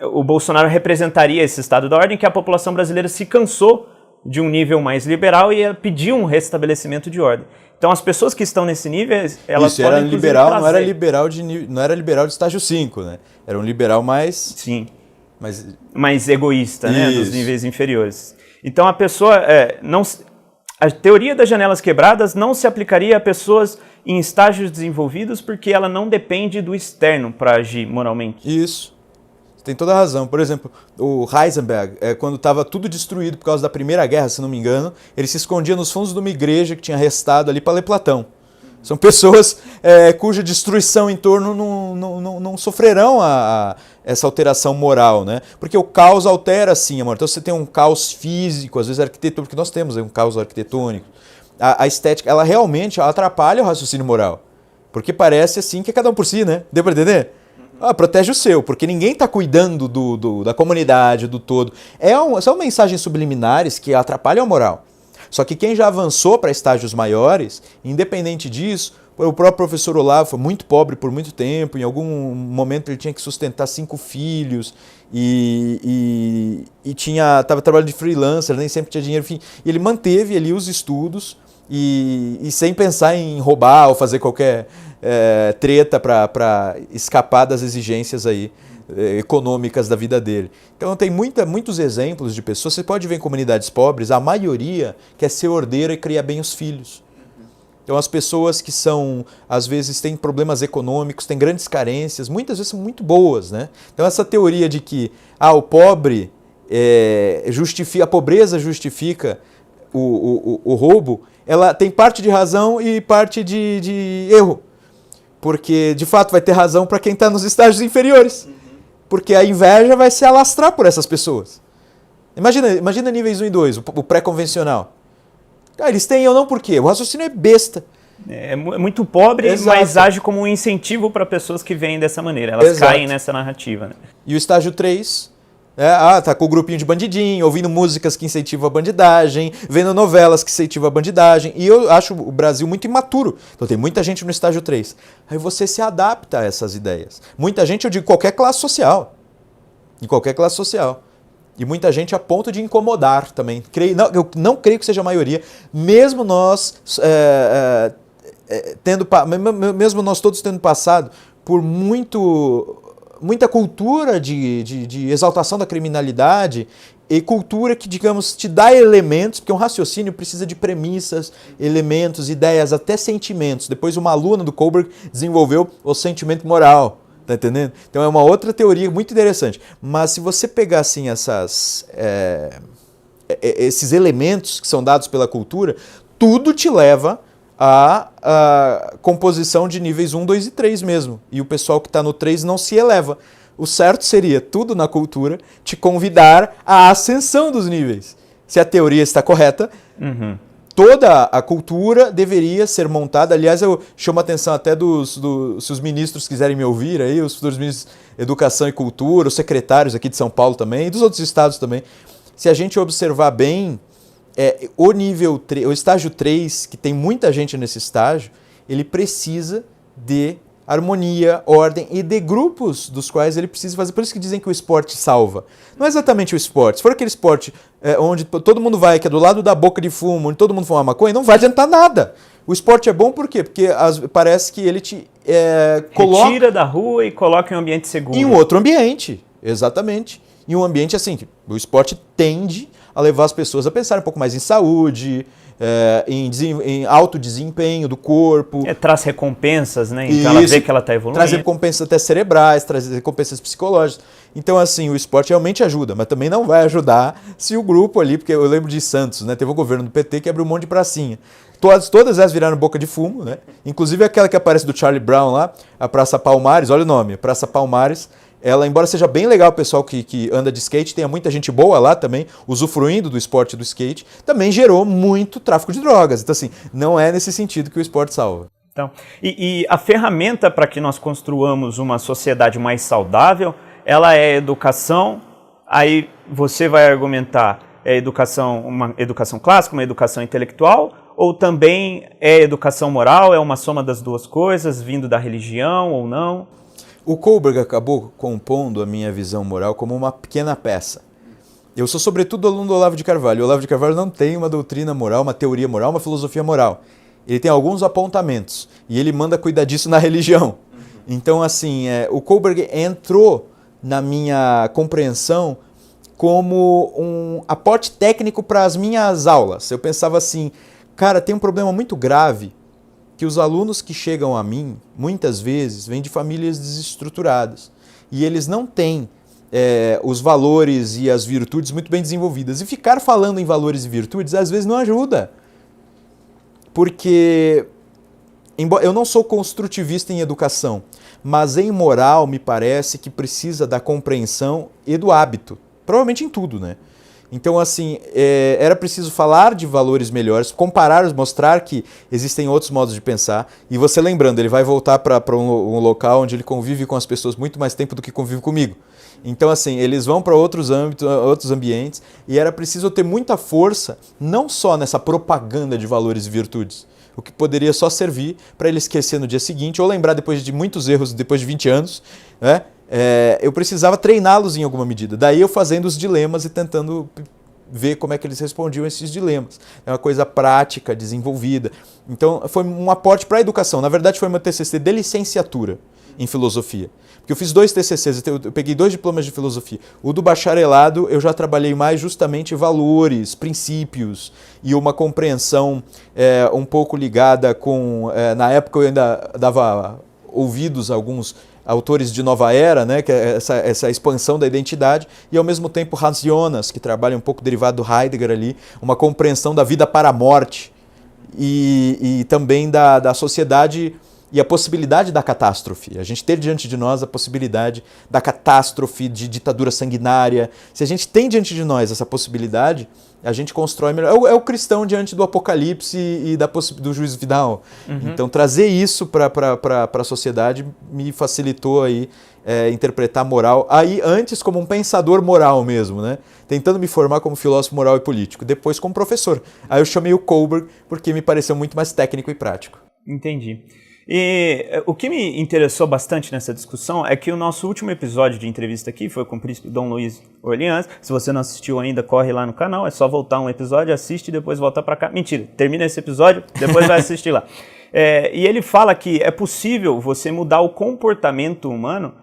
o Bolsonaro representaria esse estado da ordem, que a população brasileira se cansou de um nível mais liberal e pediu um restabelecimento de ordem. Então as pessoas que estão nesse nível, elas isso podem era liberal, não era liberal de estágio 5, né? Era um liberal mais... Sim. Mais egoísta, né? Dos níveis inferiores. Então a pessoa... a teoria das janelas quebradas não se aplicaria a pessoas em estágios desenvolvidos porque ela não depende do externo para agir moralmente. Isso. Tem toda a razão. Por exemplo, o Heisenberg, quando estava tudo destruído por causa da Primeira Guerra, se não me engano, ele se escondia nos fundos de uma igreja que tinha restado ali para ler Platão. São pessoas cuja destruição em torno não sofrerão essa alteração moral, né? Porque o caos altera sim, amor. Então você tem um caos físico, às vezes arquitetônico, porque nós temos um caos arquitetônico. A estética, ela realmente atrapalha o raciocínio moral. Porque parece assim que é cada um por si, né? Deu pra entender? Protege o seu, porque ninguém está cuidando da comunidade, do todo. São mensagens subliminares que atrapalham a moral. Só que quem já avançou para estágios maiores, independente disso, o próprio professor Olavo foi muito pobre por muito tempo, em algum momento ele tinha que sustentar 5 filhos e estava trabalhando de freelancer, nem sempre tinha dinheiro, enfim. E ele manteve ali os estudos e sem pensar em roubar ou fazer qualquer treta para escapar das exigências aí econômicas da vida dele. Então tem muitos exemplos de pessoas, você pode ver em comunidades pobres, a maioria quer ser ordeira e criar bem os filhos. Então as pessoas que às vezes têm problemas econômicos, têm grandes carências, muitas vezes são muito boas, né? Então essa teoria de que o pobre a pobreza justifica o roubo, ela tem parte de razão e parte de erro. Porque de fato vai ter razão para quem está nos estágios inferiores. Porque a inveja vai se alastrar por essas pessoas. Imagina níveis 1 e 2, o pré-convencional. Eles têm ou não por quê? O raciocínio é besta. É muito pobre, Exato. Mas age como um incentivo para pessoas que veem dessa maneira. Elas Exato. caem nessa narrativa. Né? E o estágio 3, tá com o grupinho de bandidinho, ouvindo músicas que incentivam a bandidagem, vendo novelas que incentivam a bandidagem. E eu acho o Brasil muito imaturo. Então tem muita gente no estágio 3. Aí você se adapta a essas ideias. Muita gente, eu digo, qualquer classe social. Em qualquer classe social. E muita gente a ponto de incomodar também. Eu não creio que seja a maioria, mesmo nós mesmo nós todos tendo passado por muita cultura de exaltação da criminalidade e cultura que, digamos, te dá elementos, porque um raciocínio precisa de premissas, elementos, ideias, até sentimentos. Depois uma aluna do Kohlberg desenvolveu o sentimento moral. Tá entendendo? Então é uma outra teoria muito interessante. Mas se você pegar assim esses elementos que são dados pela cultura, tudo te leva à composição de níveis 1, 2 e 3 mesmo. E o pessoal que está no 3 não se eleva. O certo seria, tudo na cultura, te convidar à ascensão dos níveis. Se a teoria está correta, toda a cultura deveria ser montada. Aliás, eu chamo a atenção até se os ministros quiserem me ouvir, aí, os futuros ministros de Educação e Cultura, os secretários aqui de São Paulo também, e dos outros estados também. Se a gente observar bem, o estágio 3, que tem muita gente nesse estágio, ele precisa de harmonia, ordem e de grupos dos quais ele precisa fazer. Por isso que dizem que o esporte salva. Não é exatamente o esporte. Se for aquele esporte onde todo mundo vai, que é do lado da boca de fumo, onde todo mundo fuma maconha, não vai adiantar nada. O esporte é bom por quê? Porque parece que ele te coloca... Retira da rua e coloca em um ambiente seguro. Em um outro ambiente, exatamente. Em um ambiente assim, o esporte tende a levar as pessoas a pensar um pouco mais em saúde, em alto desempenho do corpo. Traz recompensas, né? Então ela vê que ela está evoluindo. Traz recompensas até cerebrais, traz recompensas psicológicas. Então, assim, o esporte realmente ajuda, mas também não vai ajudar se o grupo ali, porque eu lembro de Santos, né? Teve um governo do PT que abriu um monte de pracinha. Todas elas viraram boca de fumo, né? Inclusive aquela que aparece do Charlie Brown lá, a Praça Palmares, olha o nome, Praça Palmares. Ela, embora seja bem legal o pessoal que anda de skate, tenha muita gente boa lá também, usufruindo do esporte do skate, também gerou muito tráfico de drogas. Então, assim, não é nesse sentido que o esporte salva. Então, e a ferramenta para que nós construamos uma sociedade mais saudável, ela é educação. Aí você vai argumentar, uma educação clássica, uma educação intelectual, ou também é educação moral, é uma soma das duas coisas, vindo da religião ou não? O Kohlberg acabou compondo a minha visão moral como uma pequena peça. Eu sou sobretudo aluno do Olavo de Carvalho. O Olavo de Carvalho não tem uma doutrina moral, uma teoria moral, uma filosofia moral. Ele tem alguns apontamentos e ele manda cuidar disso na religião. Então, assim, o Kohlberg entrou na minha compreensão como um aporte técnico para as minhas aulas. Eu pensava assim, cara, tem um problema muito grave que os alunos que chegam a mim, muitas vezes, vêm de famílias desestruturadas. E eles não têm os valores e as virtudes muito bem desenvolvidas. E ficar falando em valores e virtudes, às vezes, não ajuda. Porque, eu não sou construtivista em educação, mas em moral me parece que precisa da compreensão e do hábito. Provavelmente em tudo, né? Então, assim, era preciso falar de valores melhores, comparar, mostrar que existem outros modos de pensar. E você lembrando, ele vai voltar para um local onde ele convive com as pessoas muito mais tempo do que convive comigo. Então, assim, eles vão para outros âmbitos, outros ambientes, e era preciso ter muita força, não só nessa propaganda de valores e virtudes, o que poderia só servir para ele esquecer no dia seguinte, ou lembrar depois de muitos erros, depois de 20 anos, né? Eu precisava treiná-los em alguma medida. Daí eu fazendo os dilemas e tentando ver como é que eles respondiam a esses dilemas. É uma coisa prática, desenvolvida. Então foi um aporte para a educação. Na verdade foi meu TCC de licenciatura em filosofia. Porque eu fiz 2 TCCs, eu peguei 2 diplomas de filosofia. O do bacharelado eu já trabalhei mais justamente valores, princípios e uma compreensão um pouco ligada com... na época eu ainda dava ouvidos a alguns autores de nova era, né, que é essa expansão da identidade, e ao mesmo tempo Hans Jonas, que trabalha um pouco derivado do Heidegger ali, uma compreensão da vida para a morte e também da sociedade e a possibilidade da catástrofe. A gente ter diante de nós a possibilidade da catástrofe, de ditadura sanguinária. Se a gente tem diante de nós essa possibilidade, a gente constrói melhor. É o cristão diante do apocalipse e do juízo final. Uhum. Então, trazer isso para a sociedade me facilitou aí, interpretar moral. Aí, antes, como um pensador moral mesmo, né? Tentando me formar como filósofo moral e político. Depois, como professor. Aí eu chamei o Kohlberg porque me pareceu muito mais técnico e prático. Entendi. E o que me interessou bastante nessa discussão é que o nosso último episódio de entrevista aqui foi com o príncipe Dom Luís Orleans. Se você não assistiu ainda, corre lá no canal, é só voltar um episódio, assiste e depois volta para cá. Mentira, termina esse episódio, depois vai assistir lá. E ele fala que é possível você mudar o comportamento humano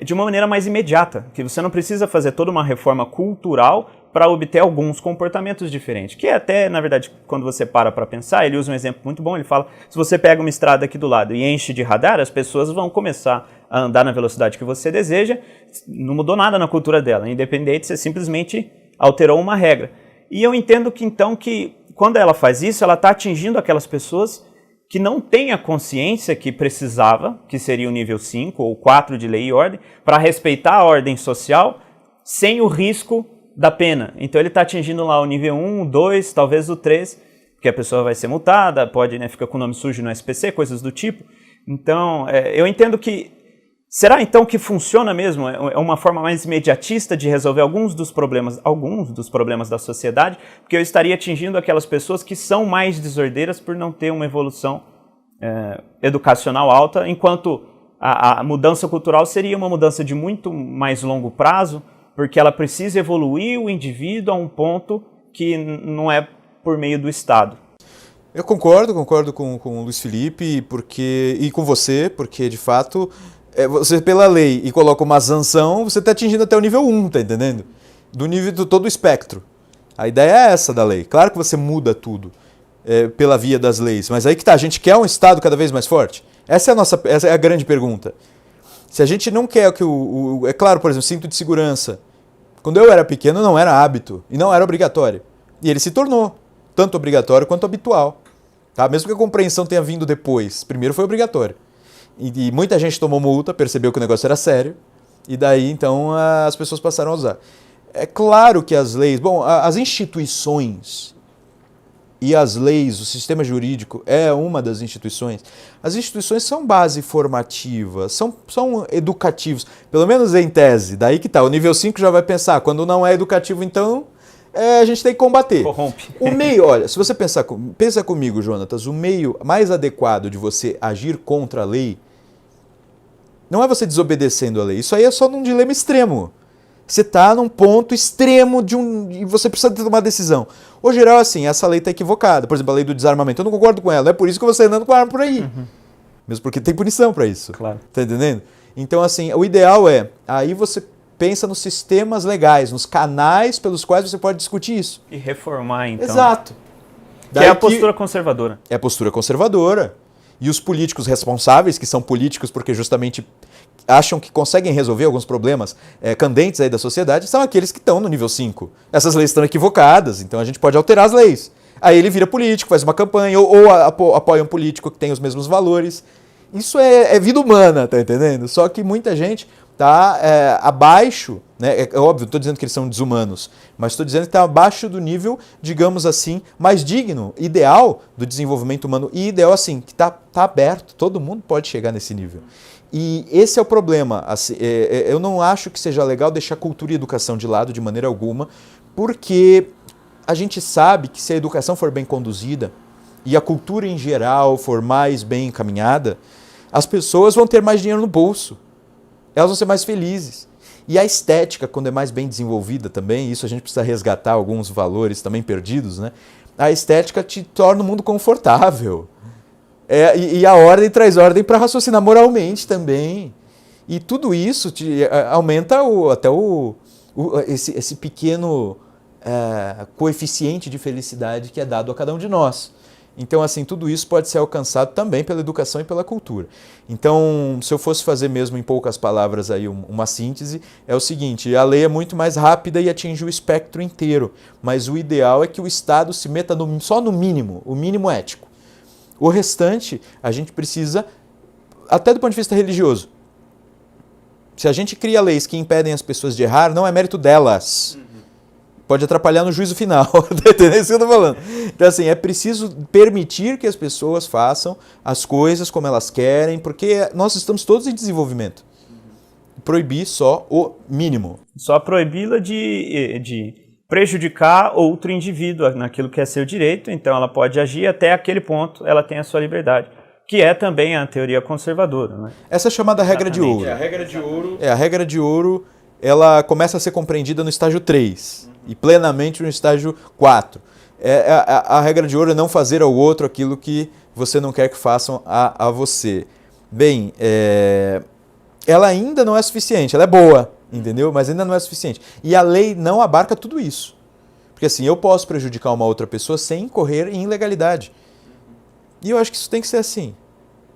de uma maneira mais imediata, que você não precisa fazer toda uma reforma cultural para obter alguns comportamentos diferentes, que até, na verdade, quando você para pensar, ele usa um exemplo muito bom, ele fala, se você pega uma estrada aqui do lado e enche de radar, as pessoas vão começar a andar na velocidade que você deseja, não mudou nada na cultura dela, independente, você simplesmente alterou uma regra. E eu entendo que, então, que quando ela faz isso, ela está atingindo aquelas pessoas que não têm a consciência que precisava, que seria o nível 5 ou 4 de lei e ordem, para respeitar a ordem social, sem o risco da pena. Então ele está atingindo lá o nível 1, 2, talvez o 3, porque a pessoa vai ser multada, pode, né, ficar com o nome sujo no SPC, coisas do tipo. Então, eu entendo que... Será então que funciona mesmo? É uma forma mais imediatista de resolver alguns dos problemas da sociedade, porque eu estaria atingindo aquelas pessoas que são mais desordeiras por não ter uma evolução educacional alta, enquanto a mudança cultural seria uma mudança de muito mais longo prazo, porque ela precisa evoluir o indivíduo a um ponto que não é por meio do Estado. Eu concordo com o Luiz Felipe e com você, porque de fato, você pela lei e coloca uma sanção, você está atingindo até o nível 1, tá entendendo? Do nível de todo o espectro. A ideia é essa da lei. Claro que você muda tudo pela via das leis, mas aí que tá, a gente quer um Estado cada vez mais forte? Essa é a grande pergunta. Se a gente não quer que é claro, por exemplo, cinto de segurança. Quando eu era pequeno não era hábito e não era obrigatório. E ele se tornou tanto obrigatório quanto habitual. Tá? Mesmo que a compreensão tenha vindo depois. Primeiro foi obrigatório. E muita gente tomou multa, percebeu que o negócio era sério. E daí, então, as pessoas passaram a usar. É claro que as leis... Bom, as instituições... E as leis, o sistema jurídico é uma das instituições. As instituições são base formativa, são educativos, pelo menos em tese. Daí que tá, o nível 5 já vai pensar, quando não é educativo, então a gente tem que combater. Corrompe. O meio, olha, se você pensa comigo, Jonatas, o meio mais adequado de você agir contra a lei não é você desobedecendo a lei. Isso aí é só num dilema extremo. Você está num ponto extremo e você precisa tomar uma decisão. O geral, assim, essa lei está equivocada. Por exemplo, a lei do desarmamento, eu não concordo com ela. É por isso que você andando com a arma por aí. Uhum. Mesmo porque tem punição para isso. Claro. Tá entendendo? Então, assim, o ideal aí você pensa nos sistemas legais, nos canais pelos quais você pode discutir isso. E reformar, então. Exato. Que é a postura conservadora. É a postura conservadora. E os políticos responsáveis, que são políticos porque justamente acham que conseguem resolver alguns problemas candentes aí da sociedade, são aqueles que estão no nível 5. Essas leis estão equivocadas, então a gente pode alterar as leis. Aí ele vira político, faz uma campanha, ou apoia um político que tem os mesmos valores. Isso é vida humana, tá entendendo? Só que muita gente está abaixo, né? É óbvio, não estou dizendo que eles são desumanos, mas estou dizendo que está abaixo do nível, digamos assim, mais digno, ideal do desenvolvimento humano. E ideal assim, que está aberto, todo mundo pode chegar nesse nível. E esse é o problema. Assim, eu não acho que seja legal deixar cultura e educação de lado de maneira alguma, porque a gente sabe que se a educação for bem conduzida e a cultura em geral for mais bem encaminhada, as pessoas vão ter mais dinheiro no bolso. Elas vão ser mais felizes. E a estética, quando é mais bem desenvolvida também, isso a gente precisa resgatar alguns valores também perdidos, né? A estética te torna o mundo confortável. E a ordem traz ordem para raciocinar moralmente também. E tudo isso aumenta esse pequeno coeficiente de felicidade que é dado a cada um de nós. Então, assim, tudo isso pode ser alcançado também pela educação e pela cultura. Então, se eu fosse fazer mesmo em poucas palavras aí uma síntese, é o seguinte: a lei é muito mais rápida e atinge o espectro inteiro, mas o ideal é que o Estado se meta só no mínimo, o mínimo ético. O restante, a gente precisa, até do ponto de vista religioso. Se a gente cria leis que impedem as pessoas de errar, não é mérito delas. Pode atrapalhar no juízo final, tá entendendo isso que eu estou falando? Então, assim, é preciso permitir que as pessoas façam as coisas como elas querem, porque nós estamos todos em desenvolvimento. Proibir só o mínimo. Só proibi-la de prejudicar outro indivíduo naquilo que é seu direito, então ela pode agir até aquele ponto, ela tem a sua liberdade, que é também a teoria conservadora. Né? Essa é chamada regra de ouro. A regra de ouro. A regra de ouro, ela começa a ser compreendida no estágio 3 e plenamente no estágio 4. A regra de ouro é não fazer ao outro aquilo que você não quer que façam a você. Bem, ela ainda não é suficiente, ela é boa, entendeu? Mas ainda não é suficiente. E a lei não abarca tudo isso. Porque assim, eu posso prejudicar uma outra pessoa sem incorrer em ilegalidade. E eu acho que isso tem que ser assim.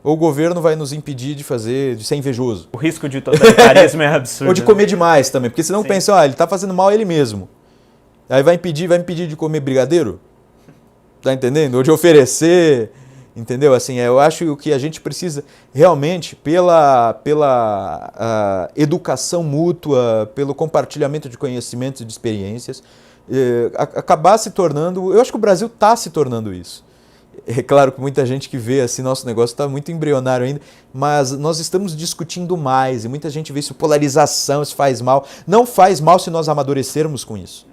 Ou o governo vai nos impedir de ser invejoso. O risco de totalitarismo é absurdo. Ou de comer demais também, porque senão pensa, ele está fazendo mal a ele mesmo. Aí vai me impedir de comer brigadeiro? Tá entendendo? Ou de oferecer, entendeu? Assim, eu acho que a gente precisa realmente, pela educação mútua, pelo compartilhamento de conhecimentos e de experiências, acabar se tornando... Eu acho que o Brasil está se tornando isso. É claro que muita gente que vê assim, nosso negócio está muito embrionário ainda, mas nós estamos discutindo mais e muita gente vê isso, polarização, isso faz mal. Não faz mal se nós amadurecermos com isso.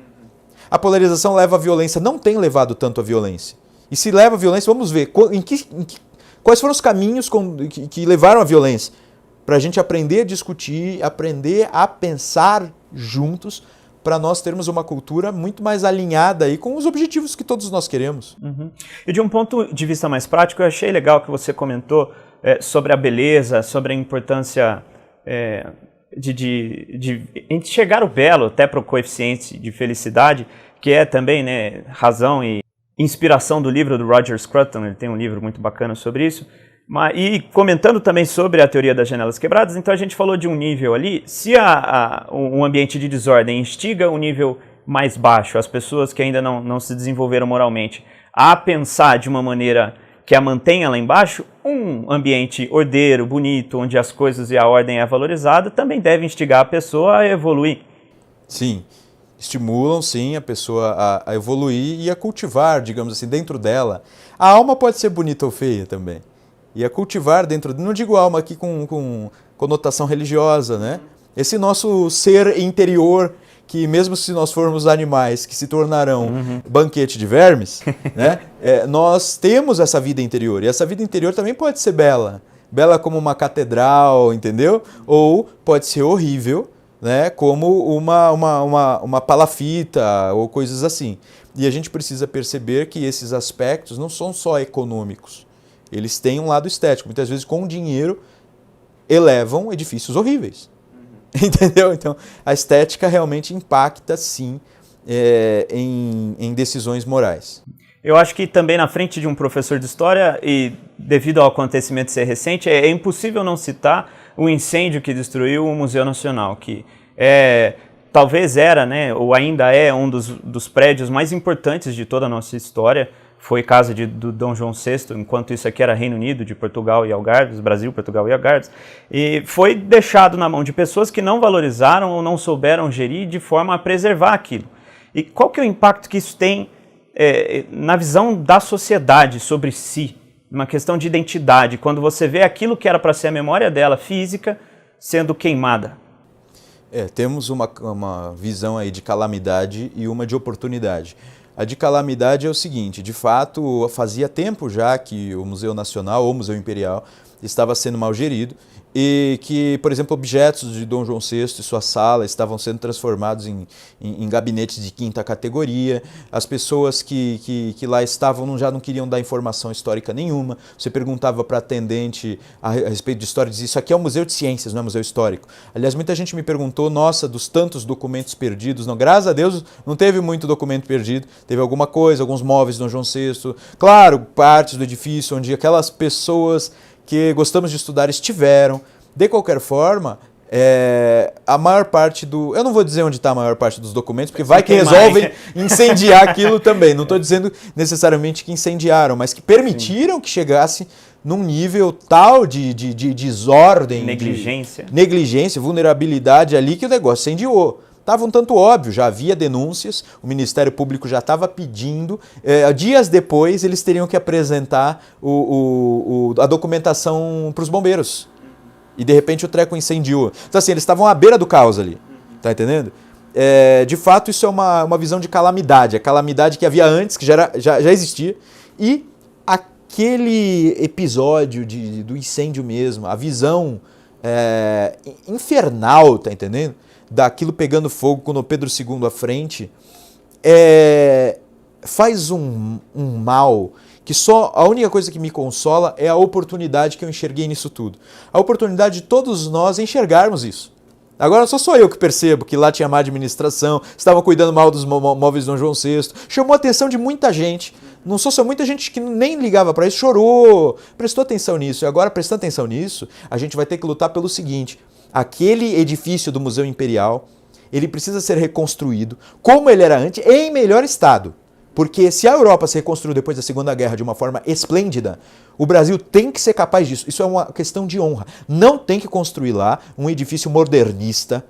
A polarização leva à violência, não tem levado tanto à violência. E se leva à violência, vamos ver quais foram os caminhos que levaram à violência. Para a gente aprender a discutir, aprender a pensar juntos, para nós termos uma cultura muito mais alinhada aí com os objetivos que todos nós queremos. Uhum. E de um ponto de vista mais prático, eu achei legal que você comentou sobre a beleza, sobre a importância de enxergar o belo até para o coeficiente de felicidade, que é também, né, razão e inspiração do livro do Roger Scruton. Ele tem um livro muito bacana sobre isso. E comentando também sobre a teoria das janelas quebradas, então a gente falou de um nível ali, se um ambiente de desordem instiga um nível mais baixo, as pessoas que ainda não se desenvolveram moralmente, a pensar de uma maneira que a mantenha lá embaixo, um ambiente ordeiro, bonito, onde as coisas e a ordem é valorizada, também deve instigar a pessoa a evoluir. Sim, estimulam sim a pessoa a evoluir e a cultivar, digamos assim, dentro dela. A alma pode ser bonita ou feia também. E a cultivar dentro, não digo alma aqui com conotação religiosa, né? Esse nosso ser interior, que mesmo se nós formos animais que se tornarão banquete de vermes, né? Nós temos essa vida interior. E essa vida interior também pode ser bela. Bela como uma catedral, entendeu? Ou pode ser horrível, né? Como uma palafita ou coisas assim. E a gente precisa perceber que esses aspectos não são só econômicos. Eles têm um lado estético. Muitas vezes, com dinheiro, elevam edifícios horríveis. Entendeu? Então, a estética realmente impacta, sim, em decisões morais. Eu acho que também na frente de um professor de história, e devido ao acontecimento ser recente, é impossível não citar o incêndio que destruiu o Museu Nacional, que talvez era, né, ou ainda é um dos prédios mais importantes de toda a nossa história. foi casa do Dom João VI, enquanto isso aqui era Reino Unido, de Portugal e Algarves, Brasil, Portugal e Algarves, e foi deixado na mão de pessoas que não valorizaram ou não souberam gerir de forma a preservar aquilo. E qual que é o impacto que isso tem na visão da sociedade sobre si, uma questão de identidade, quando você vê aquilo que era para ser a memória dela física sendo queimada? Temos uma visão aí de calamidade e uma de oportunidade. A de calamidade é o seguinte, de fato, fazia tempo já que o Museu Nacional ou Museu Imperial estava sendo mal gerido e que, por exemplo, objetos de Dom João VI e sua sala estavam sendo transformados em gabinetes de quinta categoria, as pessoas que lá estavam já não queriam dar informação histórica nenhuma, você perguntava para atendente a respeito de história, dizia, isso aqui é um museu de ciências, não é um museu histórico. Aliás, muita gente me perguntou, nossa, dos tantos documentos perdidos, não, graças a Deus não teve muito documento perdido, teve alguma coisa, alguns móveis de Dom João VI, claro, partes do edifício onde aquelas pessoas que gostamos de estudar estiveram. De qualquer forma, a maior parte do... Eu não vou dizer onde está a maior parte dos documentos, porque vai que resolvem incendiar aquilo também. Não estou dizendo necessariamente que incendiaram, mas que permitiram que chegasse num nível tal de desordem, negligência, vulnerabilidade ali, que o negócio incendiou. Estava um tanto óbvio, já havia denúncias, o Ministério Público já estava pedindo, dias depois eles teriam que apresentar a documentação para os bombeiros. E de repente o treco incendiou. Então assim, eles estavam à beira do caos ali, tá entendendo? De fato isso é uma visão de calamidade, a calamidade que havia antes, que já existia, e aquele episódio do incêndio mesmo, a visão infernal, tá entendendo? Daquilo pegando fogo quando o Pedro II à frente, faz um mal que só a única coisa que me consola é a oportunidade que eu enxerguei nisso tudo. A oportunidade de todos nós enxergarmos isso. Agora só sou eu que percebo que lá tinha má administração, estavam cuidando mal dos móveis de Dom João VI, chamou a atenção de muita gente. Não sou só muita gente que nem ligava para isso, chorou, prestou atenção nisso. E agora, prestando atenção nisso, a gente vai ter que lutar pelo seguinte: aquele edifício do Museu Imperial, ele precisa ser reconstruído como ele era antes, em melhor estado. Porque se a Europa se reconstruiu depois da Segunda Guerra de uma forma esplêndida, o Brasil tem que ser capaz disso. Isso é uma questão de honra. Não tem que construir lá um edifício modernista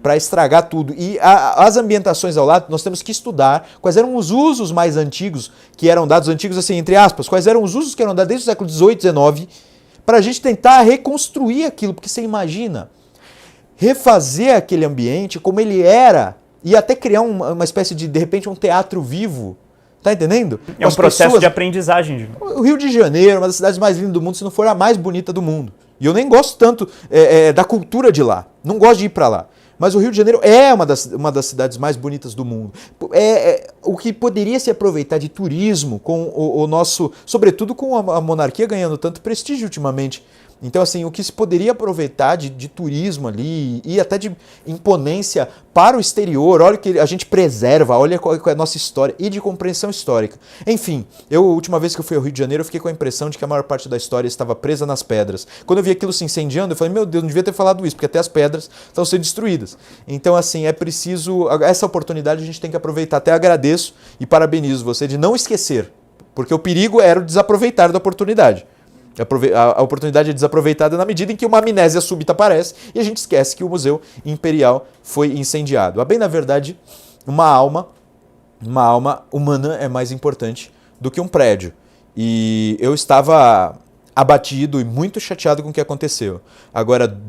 para estragar tudo. E as ambientações ao lado, nós temos que estudar quais eram os usos mais antigos que eram dados, antigos assim, entre aspas, quais eram os usos que eram dados desde o século XVIII, XIX, para a gente tentar reconstruir aquilo. Porque você imagina, refazer aquele ambiente como ele era, e até criar uma espécie de repente, um teatro vivo. Tá entendendo? É um processo de aprendizagem. O Rio de Janeiro é uma das cidades mais lindas do mundo, se não for a mais bonita do mundo. E eu nem gosto tanto da cultura de lá. Não gosto de ir para lá. Mas o Rio de Janeiro é uma das cidades mais bonitas do mundo. O que poderia se aproveitar de turismo com o nosso... Sobretudo com a monarquia ganhando tanto prestígio ultimamente. Então, assim, o que se poderia aproveitar de turismo ali e até de imponência para o exterior, olha que a gente preserva, olha qual é a nossa história e de compreensão histórica. Enfim, a última vez que eu fui ao Rio de Janeiro, eu fiquei com a impressão de que a maior parte da história estava presa nas pedras. Quando eu vi aquilo se incendiando, eu falei, meu Deus, não devia ter falado isso, porque até as pedras estão sendo destruídas. Então, assim, é preciso, essa oportunidade a gente tem que aproveitar. Até agradeço e parabenizo você de não esquecer, porque o perigo era o desaproveitar da oportunidade. A oportunidade é desaproveitada na medida em que uma amnésia súbita aparece e a gente esquece que o Museu Imperial foi incendiado. A bem, na verdade, uma alma humana é mais importante do que um prédio. E eu estava abatido e muito chateado com o que aconteceu. Agora,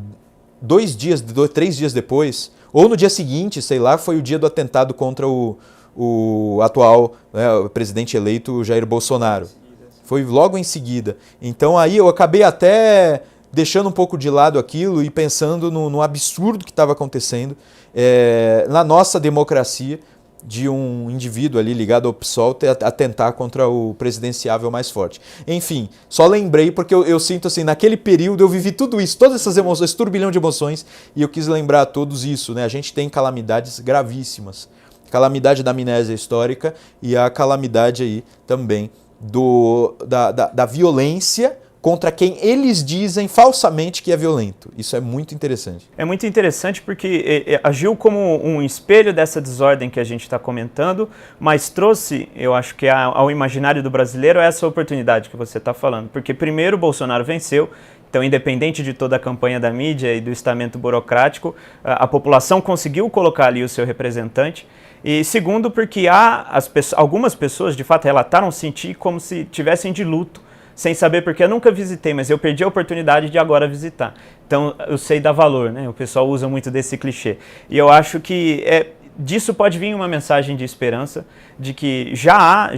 3 dias depois, ou no dia seguinte, sei lá, foi o dia do atentado contra o atual, né, o presidente eleito Jair Bolsonaro. Foi logo em seguida. Então aí eu acabei até deixando um pouco de lado aquilo e pensando no absurdo que estava acontecendo na nossa democracia, de um indivíduo ali ligado ao PSOL atentar contra o presidenciável mais forte. Enfim, só lembrei porque eu sinto assim, naquele período eu vivi tudo isso, todas essas emoções, esse turbilhão de emoções, e eu quis lembrar a todos isso, né? A gente tem calamidades gravíssimas. Calamidade da amnésia histórica e a calamidade aí também da violência contra quem eles dizem falsamente que é violento. Isso é muito interessante. É muito interessante porque agiu como um espelho dessa desordem que a gente está comentando, mas trouxe, eu acho que ao imaginário do brasileiro essa oportunidade que você está falando. Porque primeiro o Bolsonaro venceu, então independente de toda a campanha da mídia e do estamento burocrático, a população conseguiu colocar ali o seu representante. E segundo, porque algumas pessoas de fato relataram sentir como se tivessem de luto, sem saber porque eu nunca visitei, mas eu perdi a oportunidade de agora visitar. Então eu sei dar valor, né? O pessoal usa muito desse clichê. E eu acho que disso pode vir uma mensagem de esperança, de que já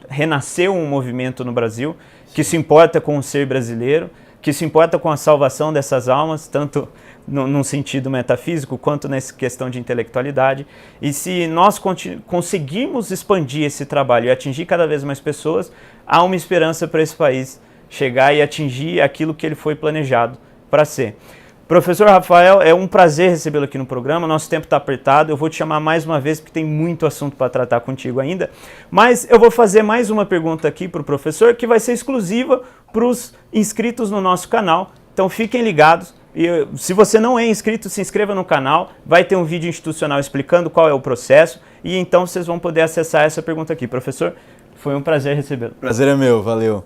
renasceu um movimento no Brasil que se importa com o ser brasileiro, que se importa com a salvação dessas almas, tanto num sentido metafísico quanto nessa questão de intelectualidade. E se nós conseguirmos expandir esse trabalho e atingir cada vez mais pessoas, há uma esperança para esse país chegar e atingir aquilo que ele foi planejado para ser. Professor Rafael, é um prazer recebê-lo aqui no programa, nosso tempo está apertado, eu vou te chamar mais uma vez porque tem muito assunto para tratar contigo ainda, mas eu vou fazer mais uma pergunta aqui para o professor que vai ser exclusiva para os inscritos no nosso canal, então fiquem ligados. E se você não é inscrito, se inscreva no canal, vai ter um vídeo institucional explicando qual é o processo e então vocês vão poder acessar essa pergunta aqui. Professor, foi um prazer recebê-lo. Prazer é meu, valeu.